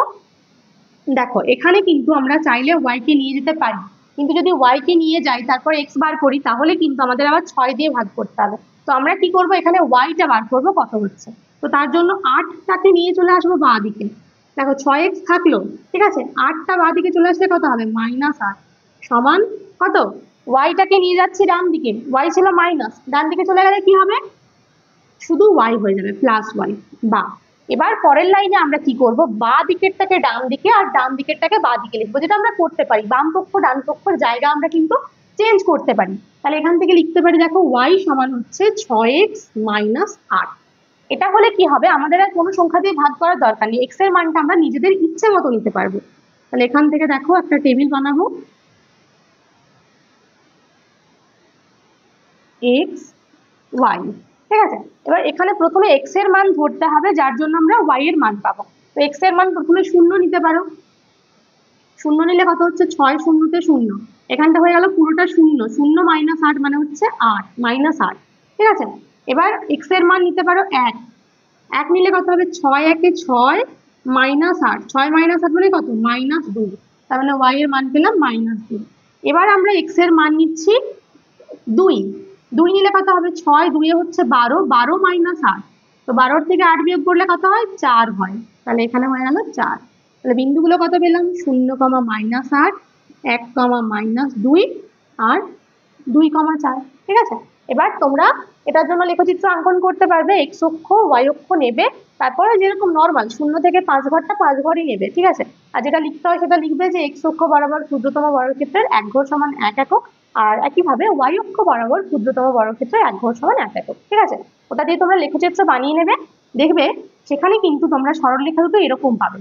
দেখো এখানে কিন্তু আমরা চাইলে ওয়াই কে নিয়ে যেতে পারি, কিন্তু যদি ওয়াই কে নিয়ে যাই তারপর এক্স বার করি, তাহলে কিন্তু আমাদের আবার 6 দিয়ে ভাগ করতে হবে। তো আমরা কি করব, এখানে ওয়াইটা বার করব কত হচ্ছে। তো তার জন্য 8টাকে নিয়ে চলে আসবো বাঁ দিকে। দেখো 6x থাকলো, ঠিক আছে, 8টা বাঁ দিকে চলে আসলে কত হবে, -8 সমান কত, ওয়াইটাকে নিয়ে যাচ্ছি ডান দিকে, ওয়াই ছিল মাইনাস, ডান দিকে চলে গেলে কি হবে, শুধু ওয়াই হয়ে যাবে, প্লাস ওয়াই বা। এবার পরের লাইনে আমরা কি করব, বা দিকেরটাকে ডান দিকে আর ডান দিকেরটাকে বা দিকে লিখবো, যেটা আমরা করতে পারি, বাম পক্ষ ডান পক্ষের জায়গা আমরা কিন্তু চেঞ্জ করতে পারি। তাহলে এখান থেকে লিখতে পারি, দেখো ওয়াই সমান হচ্ছে 6x মাইনাস 8। এটা হলে কি হবে, আমাদের আর কোনো সংখ্যা দিয়ে ভাগ করার দরকার নেই, এক্স এর মানটা আমরা নিজেদের ইচ্ছে মতো নিতে পারবো। তাহলে এখান থেকে দেখো একটা টেবিল বানাবো, এক্স ওয়াই। ঠিক আছে, এবার এখানে প্রথমে এক্স এর মান ধরতে হবে, যার জন্য আমরা ওয়াই এর মান পাবো। তো এক্স এর মান প্রথমে 0 নিতে পারো, 0 নিলে কত হচ্ছে, 6 শূন্যতে 0, এখানটা হয়ে গেল পুরোটা 0, 0 মাইনাস 8 মানে হচ্ছে 8, -8। ঠিক আছে, এবার এক্স এর মান নিতে পারো 1, 1 নিলে কত হবে, 6 1 6 -8, 6 -8 মানে কত, -2, তার মানে ওয়াই এর মান পেলাম -2। এবার আমরা এক্স এর মান নিচ্ছি 2, 2 নিলে কত হবে, 6 2 হচ্ছে 12, 12 মাইনাস 8, তো 12 থেকে 8 বিয়োগ করলে কত হয়, 4 হয়, তাহলে এখানে হয়ে গেল 4। তাহলে বিন্দুগুলো কত পেলাম, 0, -8, 1, -2 আর 2, 4। ঠিক আছে, এবার তোমরা এটার জন্য লেখচিত্র অঙ্কন করতে পারবে, এক্স অক্ষ ওয়াই অক্ষ নেবে, তারপরে যেরকম নর্মাল 0 থেকে 5 ঘরটা 5 ঘরই নেবে। ঠিক আছে, আর যেটা লিখতে হয় সেটা লিখবে যে এক্স অক্ষ বরাবর ক্ষুদ্রতম বর্গক্ষেত্রের 1 ঘর সমান 1 একক, আর একইভাবে ওয়াই অক্ষ বরাবর ক্ষুদ্রতম বর্গক্ষেত্রের 1 ঘর সমান 1 একক। ঠিক আছে, ওটা দিয়ে তোমরা লেখচিত্র বানিয়ে নেবে, দেখবে সেখানে কিন্তু তোমরা সরলরেখা দুটো এরকম পাবে,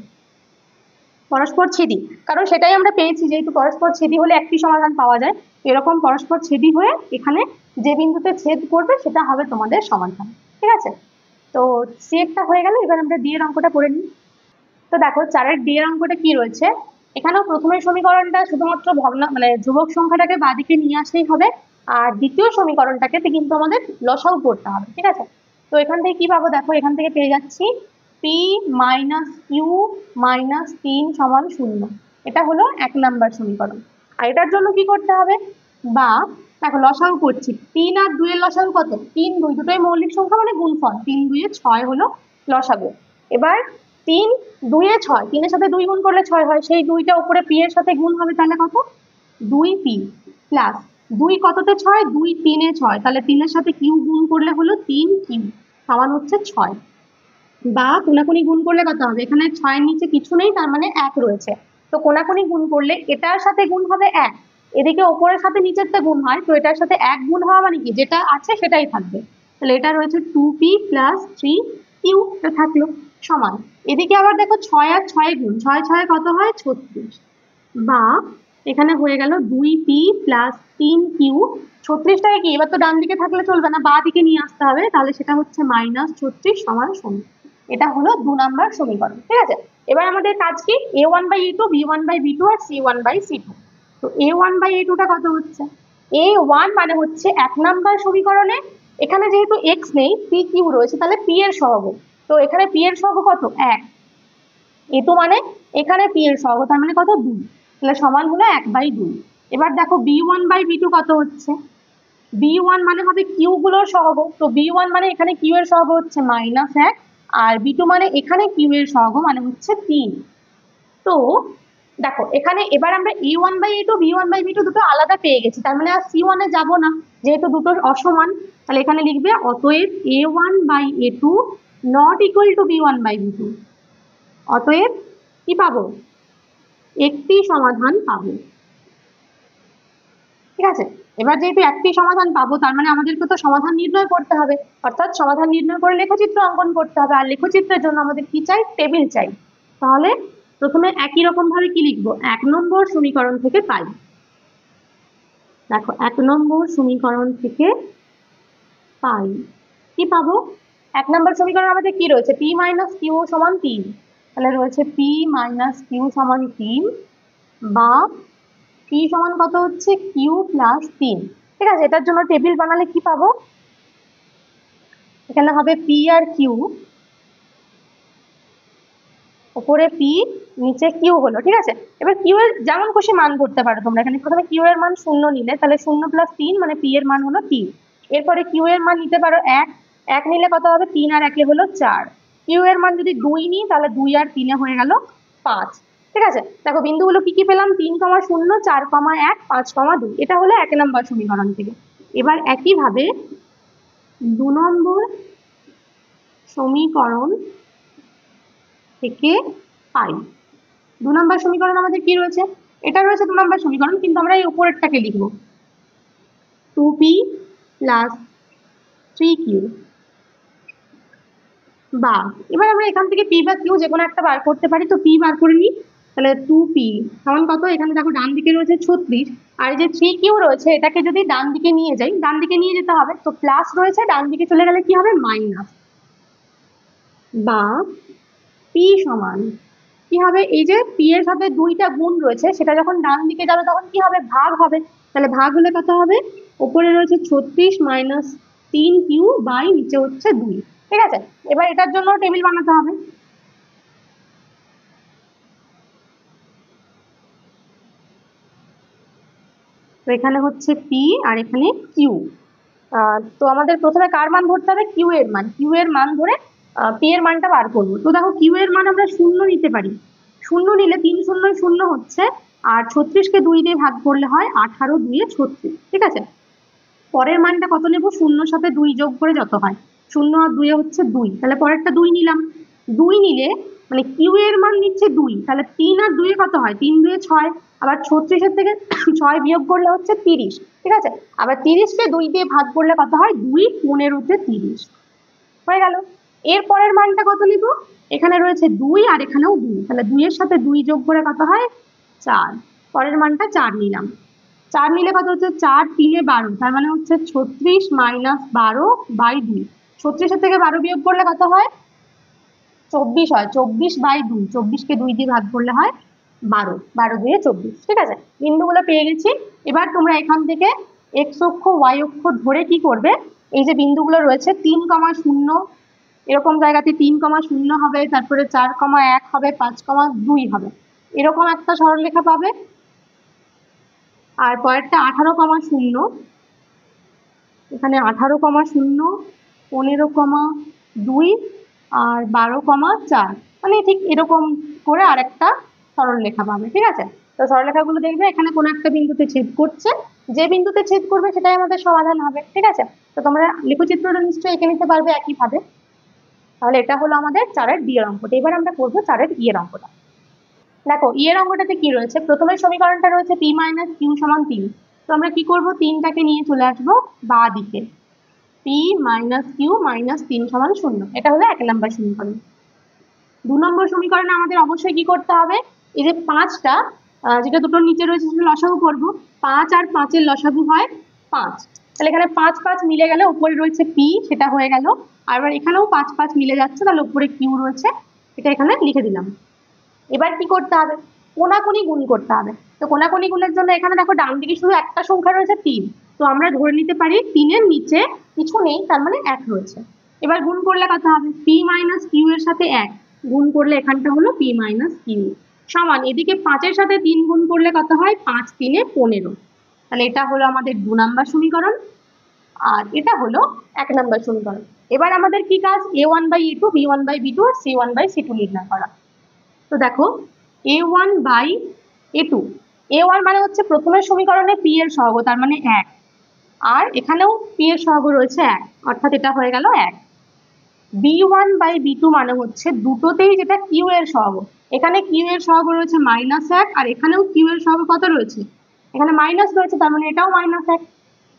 পরস্পর ছেদি, কারণ সেটাই আমরা পেয়েছি, যেহেতু পরস্পর ছেদি হলে একটি সমাধান পাওয়া যায়, এরকম পরস্পর ছেদি হয়ে এখানে যে বিন্দুতে ছেদ করবে সেটা হবে তোমাদের সমাধান। ঠিক আছে, তো সি একটা হয়ে গেল। এবার আমরা ডি এর অঙ্কটা করে নিই। তো দেখো 4-এর ডি এর অঙ্কটা কি রয়েছে, এখানেও প্রথমের সমীকরণটা শুধুমাত্র মানে ধ্রুবক সংখ্যাটাকে বাঁদিকে নিয়ে আসলেই হবে, আর দ্বিতীয় সমীকরণটাকে কিন্তু আমাদের লসাগু করতে হবে। ঠিক আছে, তো এখান থেকে কি পাবো, দেখো এখান থেকে পেয়ে যাচ্ছি পি মাইনাস কিউ মাইনাস 3 সমান 0। এটা হলো 1 নাম্বার সমীকরণ। আর এটার জন্য কি করতে হবে, বা দেখো লসাগু করছি, 3 আর 2 এর লসাগু কত, 3 2 দুটোই মৌলিক সংখ্যা মানে গুণফল, 3 2 এ 6 হলো লসাগু। এবার 3 2 এ 6, 3 এর সাথে 2 গুণ করলে 6 হয়, সেই 2টা উপরে পি এর সাথে গুণ হবে, তাহলে কত, 2p প্লাস 2 কততে 6, 2 3 এ 6, তাহলে 3 এর সাথে কিউ গুণ করলে হলো 3q সমান হচ্ছে 6। বা কোনাকুনি গুণ করলে কত হবে, এখানে 6 এর নিচে কিছু নেই, তার মানে 1 রয়েছে, তো কোনাকুনি গুণ করলে এটার সাথে গুণ হবে 1, এদিকে ওপরের সাথে নিচেরটা গুণ হয়, তো এটার সাথে 1 গুণ হওয়া মানে কি, যেটা আছে সেটাই থাকবে, তাহলে এটা রয়েছে 2p প্লাস 3q থাকলো সমান। এদিকে আবার দেখো 6 আর 6 গুণ, 6 6 কত হয়, 36, বা এখানে হয়ে গেল 2p প্লাস 3q, 36টাকে কি এবার তো ডান দিকে থাকলে চলবে না, বা দিকে নিয়ে আসতে হবে, তাহলে সেটা হচ্ছে -36 সমান 0। এটা হলো 2 নাম্বার সমীকরণ। ঠিক আছে, এবার আমাদের কাজ কি, a1/a2, b1/b2 আর c1/c2। তো a1/a2টা কত হচ্ছে, a1 মানে হচ্ছে 1 নাম্বার সমীকরণে এখানে যেহেতু x নেই, p q রয়েছে, তাহলে p এর সহগ। তো এখানে p এর সহগ কত, 1। a2 মানে এখানে p এর সহগ, তার মানে কত, 2, তাহলে সমান হলো 1/2। এবার দেখো b1/b2 কত হচ্ছে, b1 মানে হবে q গুলোর সহগ, তো b1 মানে এখানে q এর সহগ হচ্ছে -1, আর b2 মানে এখানে q এর সহগ মানে হচ্ছে 3। তো দেখো এখানে এবার আমরা a1/a2, b1/b2 দুটো আলাদা পেয়ে গেছি, তার মানে আর c1 এ যাব না, যেহেতু দুটো অসমান। তাহলে এখানে লিখবে অতএব a1/a2 not equal to b1/b2। অতএব কি পাবো, একটি সমাধান পাবো। ঠিক আছে, এবার যেহেতু একটি সমাধান পাবো, তার মানে আমাদেরকে তো সমাধান নির্ণয় করতে হবে, অর্থাৎ সমাধান নির্ণয় করে লেখচিত্র অঙ্কন করতে হবে। আর লেখচিত্রের জন্য আমাদের কি চাই, টেবিল চাই। তাহলে প্রথমে একই রকম ভাবে কি লিখবো, 1 নম্বর সমীকরণ থেকে পাই। দেখো 1 নম্বর সমীকরণ থেকে পাই, কি পাবো, 1 নম্বর সমীকরণ আমাদের কি রয়েছে, p মাইনাস কিউ সমান 3, তাহলে রয়েছে p মাইনাস কিউ সমান 3, বা p সমান কত হচ্ছে, q প্লাস 3। ঠিক আছে, এটার জন্য টেবিল বানালে কি পাবো, এখানে হবে p আর q, উপরে p নিচে q হলো। ঠিক আছে, এবার q এর যেমন খুশি মান ধরতে পারো তোমরা। এখানে প্রথমে q এর মান 0 নিলে, তাহলে 0 প্লাস 3 মানে p এর মান হলো 3। এরপরে q এর মান নিতে পারো 1 নিলে কত হবে, 3 আর 1 হলো 4। q এর মান যদি 2 নিই, তাহলে 2 আর 3 হয়ে গেল 5। ঠিক আছে, দেখো বিন্দুগুলো কি কি পেলাম, 3, 0, 4, 1, 5, 2। এটা হলো 1 নম্বর সমীকরণ থেকে। এবার একইভাবে 2 নম্বর সমীকরণ থেকে পাই। 2 নম্বর সমীকরণ আমাদের কি রয়েছে, এটা রয়েছে 2 নম্বর সমীকরণ, কিন্তু আমরা এই উপরেরটাকে লিখবো 2p প্লাস 3q। বা এবার আমরা এখান থেকে p বা q যে কোনো একটা বার করতে পারি, তো p বার করে নিই। তাহলে 2p সমান কত, এখানে দেখো ডান দিকে রয়েছে 36, আর এই যে 3q রয়েছে এটাকে যদি ডান দিকে নিয়ে যাই, ডান দিকে নিয়ে যেতে হবে, তো প্লাস রয়েছে, ডান দিকে চলে গেলে কি হবে, মাইনাস। বা p সমান কি হবে, এই যে p এর সাথে 2টা গুণ রয়েছে, সেটা যখন ডান দিকে যাবে তখন কি হবে, ভাগ হবে। তাহলে ভাগ হলে কত হবে, উপরে রয়েছে 36 মাইনাস 3q বাই নিচে হচ্ছে 2। ঠিক আছে, এবার এটার জন্য টেবিল বানাতে হবে। তো এখানে হচ্ছে p আর এখানে q। তো আমাদের প্রথমে কার মান ধরতে হবে, q এর মান। q এর মান ধরে p এর মানটা বার করবো। তো দেখো q এর মান আমরা 0 নিতে পারি, 0 নিলে 3 0 0 হচ্ছে, আর 36কে 2 দিয়ে ভাগ করলে হয় 18, 2 36। ঠিক আছে, পরের মানটা কত নেব, 0 সাথে 2 যোগ করে যত হয়, 0 আর 2 হচ্ছে 2, তাহলে পরেরটা 2 নিলাম। 2 নিলে মানে কিউ এর মান নিচ্ছে 2, তাহলে 3 আর 2 কত হয়, 3 2 6, আবার 36-এর থেকে 6 বিয়োগ করলে হচ্ছে 30। ঠিক আছে, আবার 30কে 2 দিয়ে ভাগ করলে কত হয়, 2 15-তে 30 হয়ে গেল। এর পরের মানটা কত নিব, এখানে রয়েছে 2 আর এখানেও 2, তাহলে 2 এর সাথে 2 যোগ করে কত হয়, 4। পরের মানটা 4 নিলাম, 4 নিলে কত হচ্ছে, 4 3 12, তার মানে হচ্ছে 36 মাইনাস 12/2। 36-এর থেকে 12 বিয়োগ করলে কত হয়, 24 হয়, 24/2, 24কে 2 দিয়ে ভাগ করলে হয় 12, 12 2 24। ঠিক আছে, বিন্দুগুলো পেয়ে গেছি। এবার তোমরা এখান থেকে x অক্ষ y অক্ষ ধরে কি করবে, এই যে বিন্দুগুলো রয়েছে 3, 0 এরকম জায়গাতে 3, 0 হবে, তারপরে 4, 1 হবে, 5, 2 হবে, এরকম একটা সরলরেখা পাবে। আর পরেরটা 18, 0, এখানে 18, 0, 15, 2 আর 12, 4, মানে ঠিক এরকম করে আরেকটা সরলরেখা পাবে। ঠিক আছে, তো সরলরেখাগুলো দেখবে এখানে কোনো একটা বিন্দুতে ছেদ করছে, যে বিন্দুতে ছেদ করবে সেটাই আমাদের সমাধান হবে। ঠিক আছে, তো তোমরা লেখচিত্রটা নিশ্চয়ই এঁকে নিতে পারবে একইভাবে। তাহলে এটা হলো আমাদের 4-এর ডি এর অঙ্কটা। এবার আমরা করবো 4-এর ই এর অঙ্কটা। দেখো ই এর অঙ্কটাতে কি রয়েছে, প্রথমে সমীকরণটা রয়েছে p মাইনাস কিউ সমান 3। তো আমরা কি করব, 3টাকে নিয়ে চলে আসবো বাঁ দিকে, p মাইনাস কিউ মাইনাস 3 সমান 0। এটা হলো 1 নম্বর সমীকরণ। 2 নম্বর সমীকরণে আমাদের অবশ্যই কি করতে হবে, এই যে 5টা যেটা দুটোর নিচে রয়েছে সেটা লসাগু করব। 5 আর 5-এর লসাগু হয় 5, তাহলে এখানে 5 5 মিলে গেলে উপরে রয়েছে p, সেটা হয়ে গেল আর এবার এখানেও 5 5 মিলে যাচ্ছে, তাহলে উপরে কিউ রয়েছে, এটা এখানে লিখে দিলাম। এবার কি করতে হবে, কোনাকুনি গুণ করতে হবে। তো কোনাকুনি গুণের জন্য এখানে দেখো ডান দিকে শুধু একটা সংখ্যা রয়েছে 3, তো আমরা ধরে নিতে পারি 3-এর নিচে কিছু নেই, তার মানে 1 রয়েছে। এবার গুণ করলে কত হবে, পি মাইনাস কিউ এর সাথে 1 গুণ করলে এখানটা হলো পি মাইনাস কিউ সমান এদিকে 5-এর সাথে 3 গুণ করলে কত হয়, 5 3-এ 15। তাহলে এটা হলো আমাদের 2 নাম্বার সমীকরণ, আর এটা হলো 1 নাম্বার সমীকরণ। এবার আমাদের কি কাজ, a1/a2, b1/b2 আর c1/c2 নির্ণয় করা। তো দেখো a1/a2, a1 মানে হচ্ছে প্রথমের সমীকরণে p এর সহগ, তার মানে 1, আর এখানেও p এর সহগ রয়েছে 1, অর্থাৎ এটা হয়ে গেল 1। b1/b2 মানে হচ্ছে দুটোতেই যেটা q এর সহগ, এখানে q এর সহগ রয়েছে -1, আর এখানেও q এর সহগ কত রয়েছে, এখানে মাইনাস রয়েছে, তার মানে এটাও -1,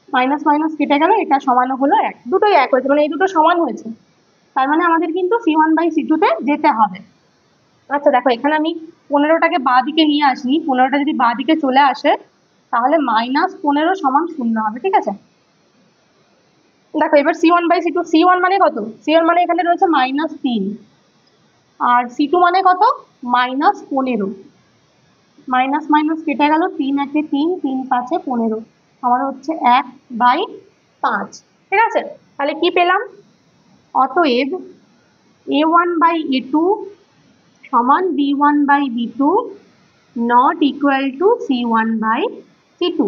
মাইনাস মাইনাস কেটে গেল, এটা সমান হলো 1, দুটোই 1 হয়েছে, মানে এই দুটো সমান হয়েছে, তার মানে আমাদের কিন্তু c1/c2 তে যেতে হবে। আচ্ছা দেখো, এখানে আমি 15টাকে বাঁ দিকে নিয়ে আসি, 15টা যদি বাঁ দিকে চলে আসে তাহলে -15 সমান 0 হবে, ঠিক আছে। দেখো এবার c1/c2, c1 মানে কত, c1 মানে এখানে রয়েছে -3, আর c2 মানে কত, -15, মাইনাস মাইনাস কেটে গেল, 3 1 3, 3 5 15, আমার হচ্ছে 1/5, ঠিক আছে। তাহলে কি পেলাম, অতএব a1/a2 সমান b1/b2 not equal to c1/c2,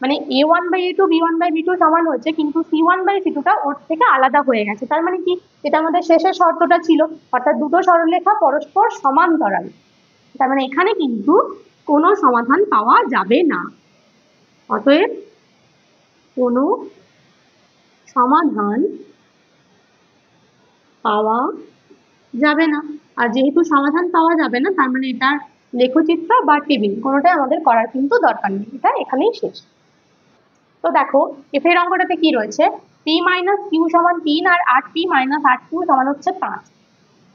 মানে a1/a2 b1/b2 সমান হচ্ছে, কিন্তু c1/c2টা ওর থেকে আলাদা হয়ে গেছে, তার মানে কি, এটা আমাদের শেষের শর্তটা ছিল, অর্থাৎ দুটো সরলরেখা পরস্পর সমান্তরাল, তার মানে এখানে কিন্তু কোনো সমাধান পাওয়া যাবে না, অতএব কোনো সমাধান পাওয়া যাবে না। আর যেহেতু সমাধান পাওয়া যাবে না, তার মানে এটার লেখচিত্র বা টেবিল কোনোটাই আমাদের করার কিন্তু দরকার নেই, এটা এখানেই শেষ। তো দেখো এফ এর অঙ্কটাতে কি রয়েছে, পি মাইনাস কিউ সমান 3 আর 8p মাইনাস 8q সমান হচ্ছে 5।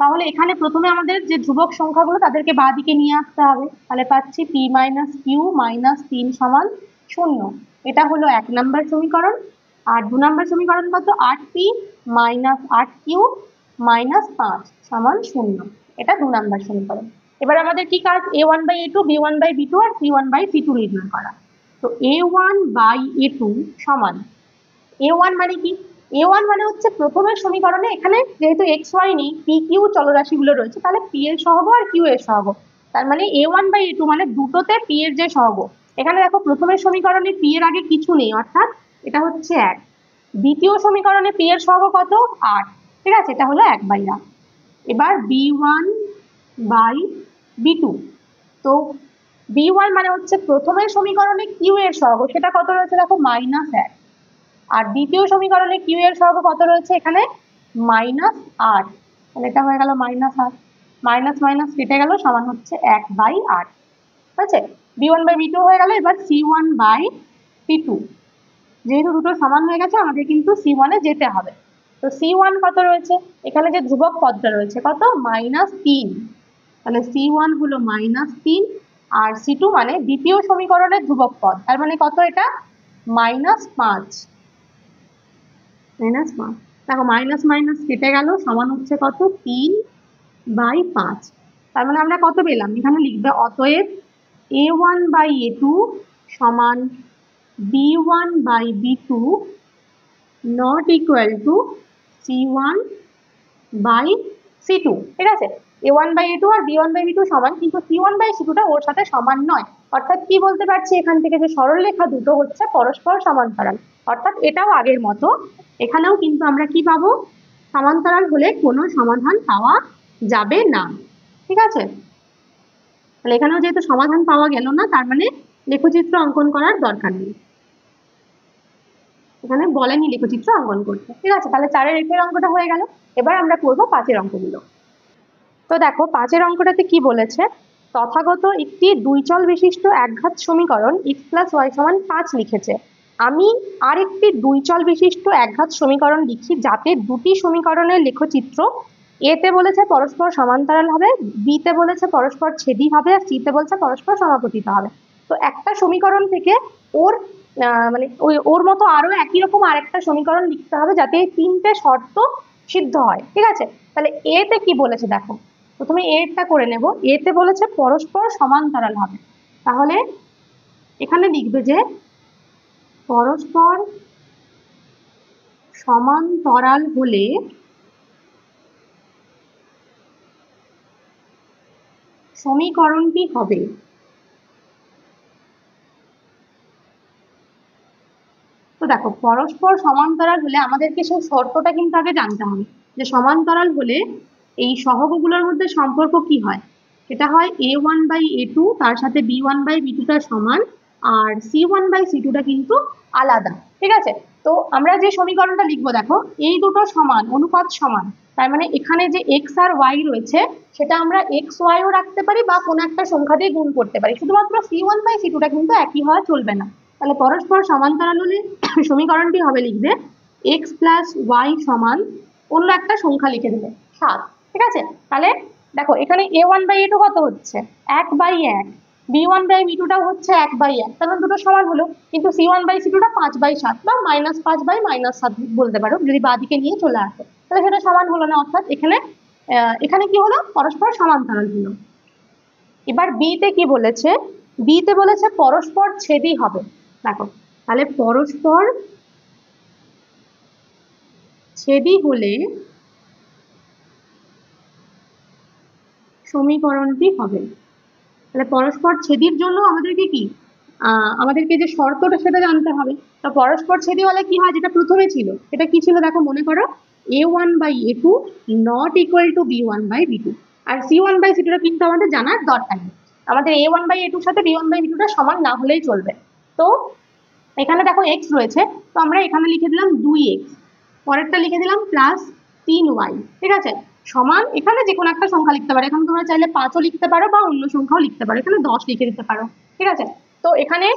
তাহলে এখানে প্রথমে আমাদের যে ধ্রুবক সংখ্যাগুলো তাদেরকে বাঁ দিকে নিয়ে আসতে হবে, তাহলে পাচ্ছি p মাইনাস কিউ মাইনাস 3 সমান 0, এটা হলো 1 নাম্বার সমীকরণ। আর 2 নাম্বার সমীকরণ কত, 8p মাইনাস 8q মাইনাস 5 সমান 0, এটা 2 নাম্বার সমীকরণ। এবার আমাদের কি কাজ, a1/a2 b1/b2 আর c1/c2 নির্ণয় করা। তো a1/a2 সমান, a1 মানে কি, a1 মানে হচ্ছে প্রথমের সমীকরণে এখানে যেহেতু xy নেই, p q চলরাশিগুলো রয়েছে, তাহলে p এর সহগ আর q এর সহগ, তার মানে a1/a2 মানে দুটোতে p এর যে সহগ, এখানে দেখো প্রথমের সমীকরণে p এর আগে কিছু নেই, অর্থাৎ এটা হচ্ছে 1, দ্বিতীয় সমীকরণে p এর সহগ কত, 8, ঠিক আছে, এটা হলো 1/8। এবার b1/b2, তো b1 মানে হচ্ছে প্রথমের সমীকরণে q এর সহগ, সেটা কত রয়েছে দেখো -1, আর দ্বিতীয় সমীকরণে q এর সহগ কত রয়েছে এখানে -8, তাহলে এটা হয়ে গেল -8, মাইনাস মাইনাস কেটে গেল, সমান হচ্ছে 1/8, ঠিক আছে। b1/b2 হয়ে গেল, এবার c1/c2, যেহেতু দুটো সমান হয়ে গেছে আমাদের কিন্তু c1 এ যেতে হবে। তো c1 কত রয়েছে, এখানে যে ধ্রুবক পদটা রয়েছে কত, -3, তাহলে c1 হলো -3, আর c2 মানে দ্বিতীয় সমীকরণের ধ্রুবক পদ, তার মানে কত, এটা -5, দেখো মাইনাস মাইনাস কেটে গেল, সমান হচ্ছে কত, 3/5, তার মানে আমরা কত পেলাম, এখানে লিখবে অতএব a1/a2 সমান b1/b2 not equal to c1/c2, ঠিক আছে। a1/a2 আর b1/b2 সমান, কিন্তু c1/c2টা ওর সাথে সমান নয়, অর্থাৎ কি বলতে পারছি এখান থেকে, যে সরলরেখা দুটো হচ্ছে পরস্পর সমান্তরাল, অর্থাৎ এটাও আগের মতো, এখানেও কিন্তু আমরা কি পাবো, সমান্তরাল হলে কোনো সমাধান পাওয়া যাবে না, ঠিক আছে। তাহলে এখানেও যেহেতু সমাধান পাওয়া গেল না, তার মানে লেখচিত্র অঙ্কন করার দরকার নেই, এখানে বলেনি লেখচিত্র অঙ্কন করতে, ঠিক আছে। তাহলে 4-এর এর অঙ্কটা হয়ে গেল, এবার আমরা করবো 5-এর অঙ্কগুলো। তো দেখো 5-এর অঙ্কটাতে কি বলেছে, তথাগত একটি দুই চল বিশিষ্ট একঘাত সমীকরণ x + y = 5 লিখেছে, আমি আর একটি দুই চল বিশিষ্ট একঘাত সমীকরণ লিখি যাতে দুটি সমীকরণের লেখচিত্র এ তে বলেছে পরস্পর সমান্তরাল হবে, বি তে বলেছে পরস্পর ছেদি হবে, আর সি তে বলছে পরস্পর সমাপতিত হবে। তো একটা সমীকরণ থেকে ওর মানে ওর মতো আরো একই রকম আরেকটা সমীকরণ লিখতে হবে যাতে এই তিনটে শর্ত সিদ্ধ হয়, ঠিক আছে। তাহলে এতে কি বলেছে দেখো, প্রথমে এরটা করে নেব। এতে বলেছে পরস্পর সমান্তরাল হবে, তাহলে এখানে লিখবে যে পরস্পর সমান্তরাল হলে সমীকরণটি হবে। তো দেখো, পরস্পর সমান্তরাল হলে আমাদেরকে সেই শর্তটা কিন্তু আগে জানতে হবে, যে সমান্তরাল হলে এই সহগগুলোর মধ্যে সম্পর্ক কি হয়। সেটা হয় a1/a2 তার সাথে b1/b2টা সমান, আর c1/c2টা কিন্তু আলাদা, ঠিক আছে। তো আমরা যে সমীকরণটা লিখবো দেখো, এই দুটো সমান, অনুপাত সমান, তার মানে এখানে যে x আর y রয়েছে সেটা আমরা xy ও রাখতে পারি বা কোনো একটা সংখ্যা দিয়ে গুণ করতে পারি, শুধুমাত্র c1/c2টা কিন্তু একই হওয়া চলবে না। তাহলে পরস্পর সমান্তরাল হলে সমীকরণটি হবে, লিখবে x প্লাস ওয়াই সমান অন্য একটা সংখ্যা লিখে দিলে 7, ঠিক আছে। তাহলে দেখো এখানে a1/a2 কত হচ্ছে 1/1, b1/b2টাও হচ্ছে 1/1, তাহলে দুটো সমান হলো। কিন্তু c1/c2টা 5/7 বা -5/-7 বলতে পারো যদি বাঁদিকে নিয়ে চলে আসে, তাহলে সেটা সমান হলো না, অর্থাৎ এখানে কি হলো, পরস্পর সমান্তরাল হলো। এবার বিতে কি বলেছে, বিতে বলেছে পরস্পর ছেদি হবে। দেখো তাহলে পরস্পর ছেদি হলে সমীকরণটি হবে। তাহলে পরস্পর ছেদির জন্য আমাদেরকে কি আমাদেরকে যে শর্তটা সেটা জানতে হবে। তো পরস্পর ছেদি হলে কি হয়, যেটা প্রথমে ছিল সেটা কি ছিল দেখো, মনে করো a1/a2 not equal to b1/b2, আর c1/c2টা কিন্তু আমাদের জানার দরকার নেই, আমাদের a1/a2 সাথে b1/b2টা সমান না হলেই চলবে। তো এখানে দেখো x রয়েছে, তো আমরা এখানে লিখে দিলাম 2x, পরেরটা লিখে দিলাম প্লাস 3y, ঠিক আছে, সমান এখানে যে কোনো একটা সংখ্যা লিখতে পারো, এখানে তোমরা চাইলে 5ও লিখতে পারো বা অন্য সংখ্যাও লিখতে পারো, এখানে 10 লিখে দিতে পারো, ঠিক আছে। তো এখানে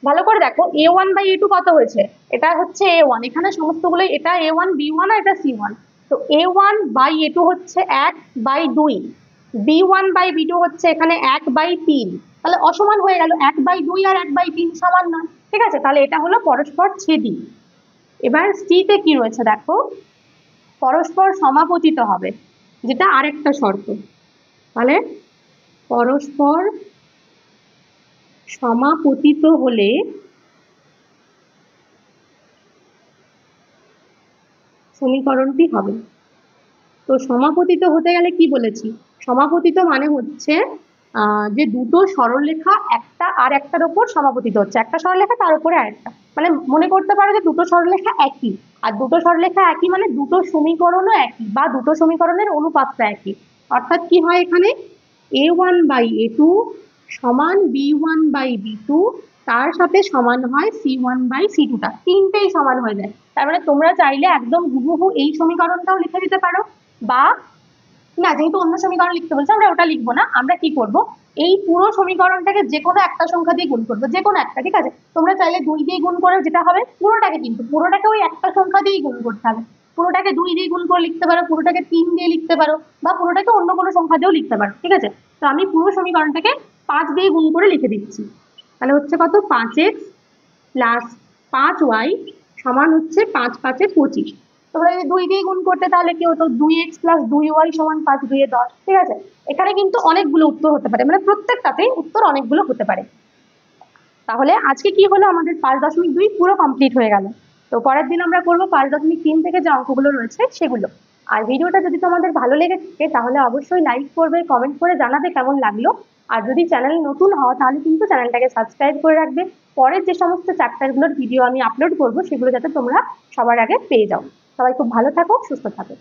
ভালো করে দেখো a1/a2 কত হয়েছে, এটা হচ্ছে a1, এখানে সমস্তগুলো এটা a1 b1 আর এটা c1, তো a1/a2 হচ্ছে 1/2, b1/b2 হচ্ছে এখানে 1/3, তাহলে অসমান হয়ে গেল, 1/2 আর 1/3 সমান নয়, ঠিক আছে। তাহলে এটা হলো পরস্পর ছেদি। এবার সিতে কি রয়েছে দেখো, পরস্পর সমাপতিত হবে, যেটা আরেকটা শর্ত। তাহলে পরস্পর সমাপতিত হলে সমীকরণটি হবে। তো সমাপতিত হতে গেলে কি বলেছি, সমাপতিত মানে হচ্ছে যে দুটো সরলরেখা একটা আর একটার উপর সমাপতিত হচ্ছে, একটা সরলরেখা তার উপরে আরেকটা, মানে মনে করতে পারো যে দুটো সরলরেখা একই, আর দুটো সরলরেখা একই মানে দুটো সমীকরণও একই বা দুটো সমীকরণের অনুপাতটা একই, অর্থাৎ কি হয় এখানে a1/a2 সমান b1/b2, তার সাথে সমান হয় c1/c2টা, তিনটেই সমান হয়ে যায়। তার মানে তোমরা চাইলে একদম হুবহু এই সমীকরণটাও লিখে দিতে পারো, বা না, যেহেতু অন্য সমীকরণ লিখতে বলছে আমরা ওটা লিখবো না, আমরা কি করব, এই পুরো সমীকরণটাকে যে কোনো একটা সংখ্যা দিয়ে গুণ করবো, যে কোনো একটা, ঠিক আছে। তোমরা চাইলে 2 দিয়ে গুণ করে যেটা হবে পুরোটাকে, কিন্তু পুরোটাকে ওই একটা সংখ্যা দিয়েই গুণ করতে হবে, পুরোটাকে 2 দিয়ে গুণ করে লিখতে পারো, পুরোটাকে 3 দিয়ে লিখতে পারো, বা পুরোটাকে অন্য কোনো সংখ্যা দিয়েও লিখতে পারো, ঠিক আছে। তো আমি পুরো সমীকরণটাকে 5 দিয়ে গুণ করে লিখে দিচ্ছি। তাহলে হচ্ছে কত, 5x প্লাস 5y সমান হচ্ছে 5×5=25। তোমরা যদি 2 দিয়ে গুণ করতে তাহলে কি হতো, 2x প্লাস 2y সমান 5×2=10, ঠিক আছে। এখানে কিন্তু অনেকগুলো উত্তর হতে পারে, মানে প্রত্যেকটাতেই উত্তর অনেকগুলো হতে পারে। তাহলে আজকে কি হলো, আমাদের 5.2 পুরো কমপ্লিট হয়ে গেল। তো পরের দিন আমরা করবো 5.3 থেকে যে অঙ্কগুলো রয়েছে সেগুলো। আর ভিডিওটা যদি তোমাদের ভালো লেগে থাকে তাহলে অবশ্যই লাইক করবে, কমেন্ট করে জানাবে কেমন লাগলো। আর যদি চ্যানেল নতুন হও তাহলে কিন্তু চ্যানেলটাকে সাবস্ক্রাইব করে রাখবে, পরের যে সমস্ত চ্যাপ্টারগুলোর ভিডিও আমি আপলোড করবো সেগুলো যাতে তোমরা সবার আগে পেয়ে যাও। সবাই খুব ভালো থাকো, সুস্থ থাকো।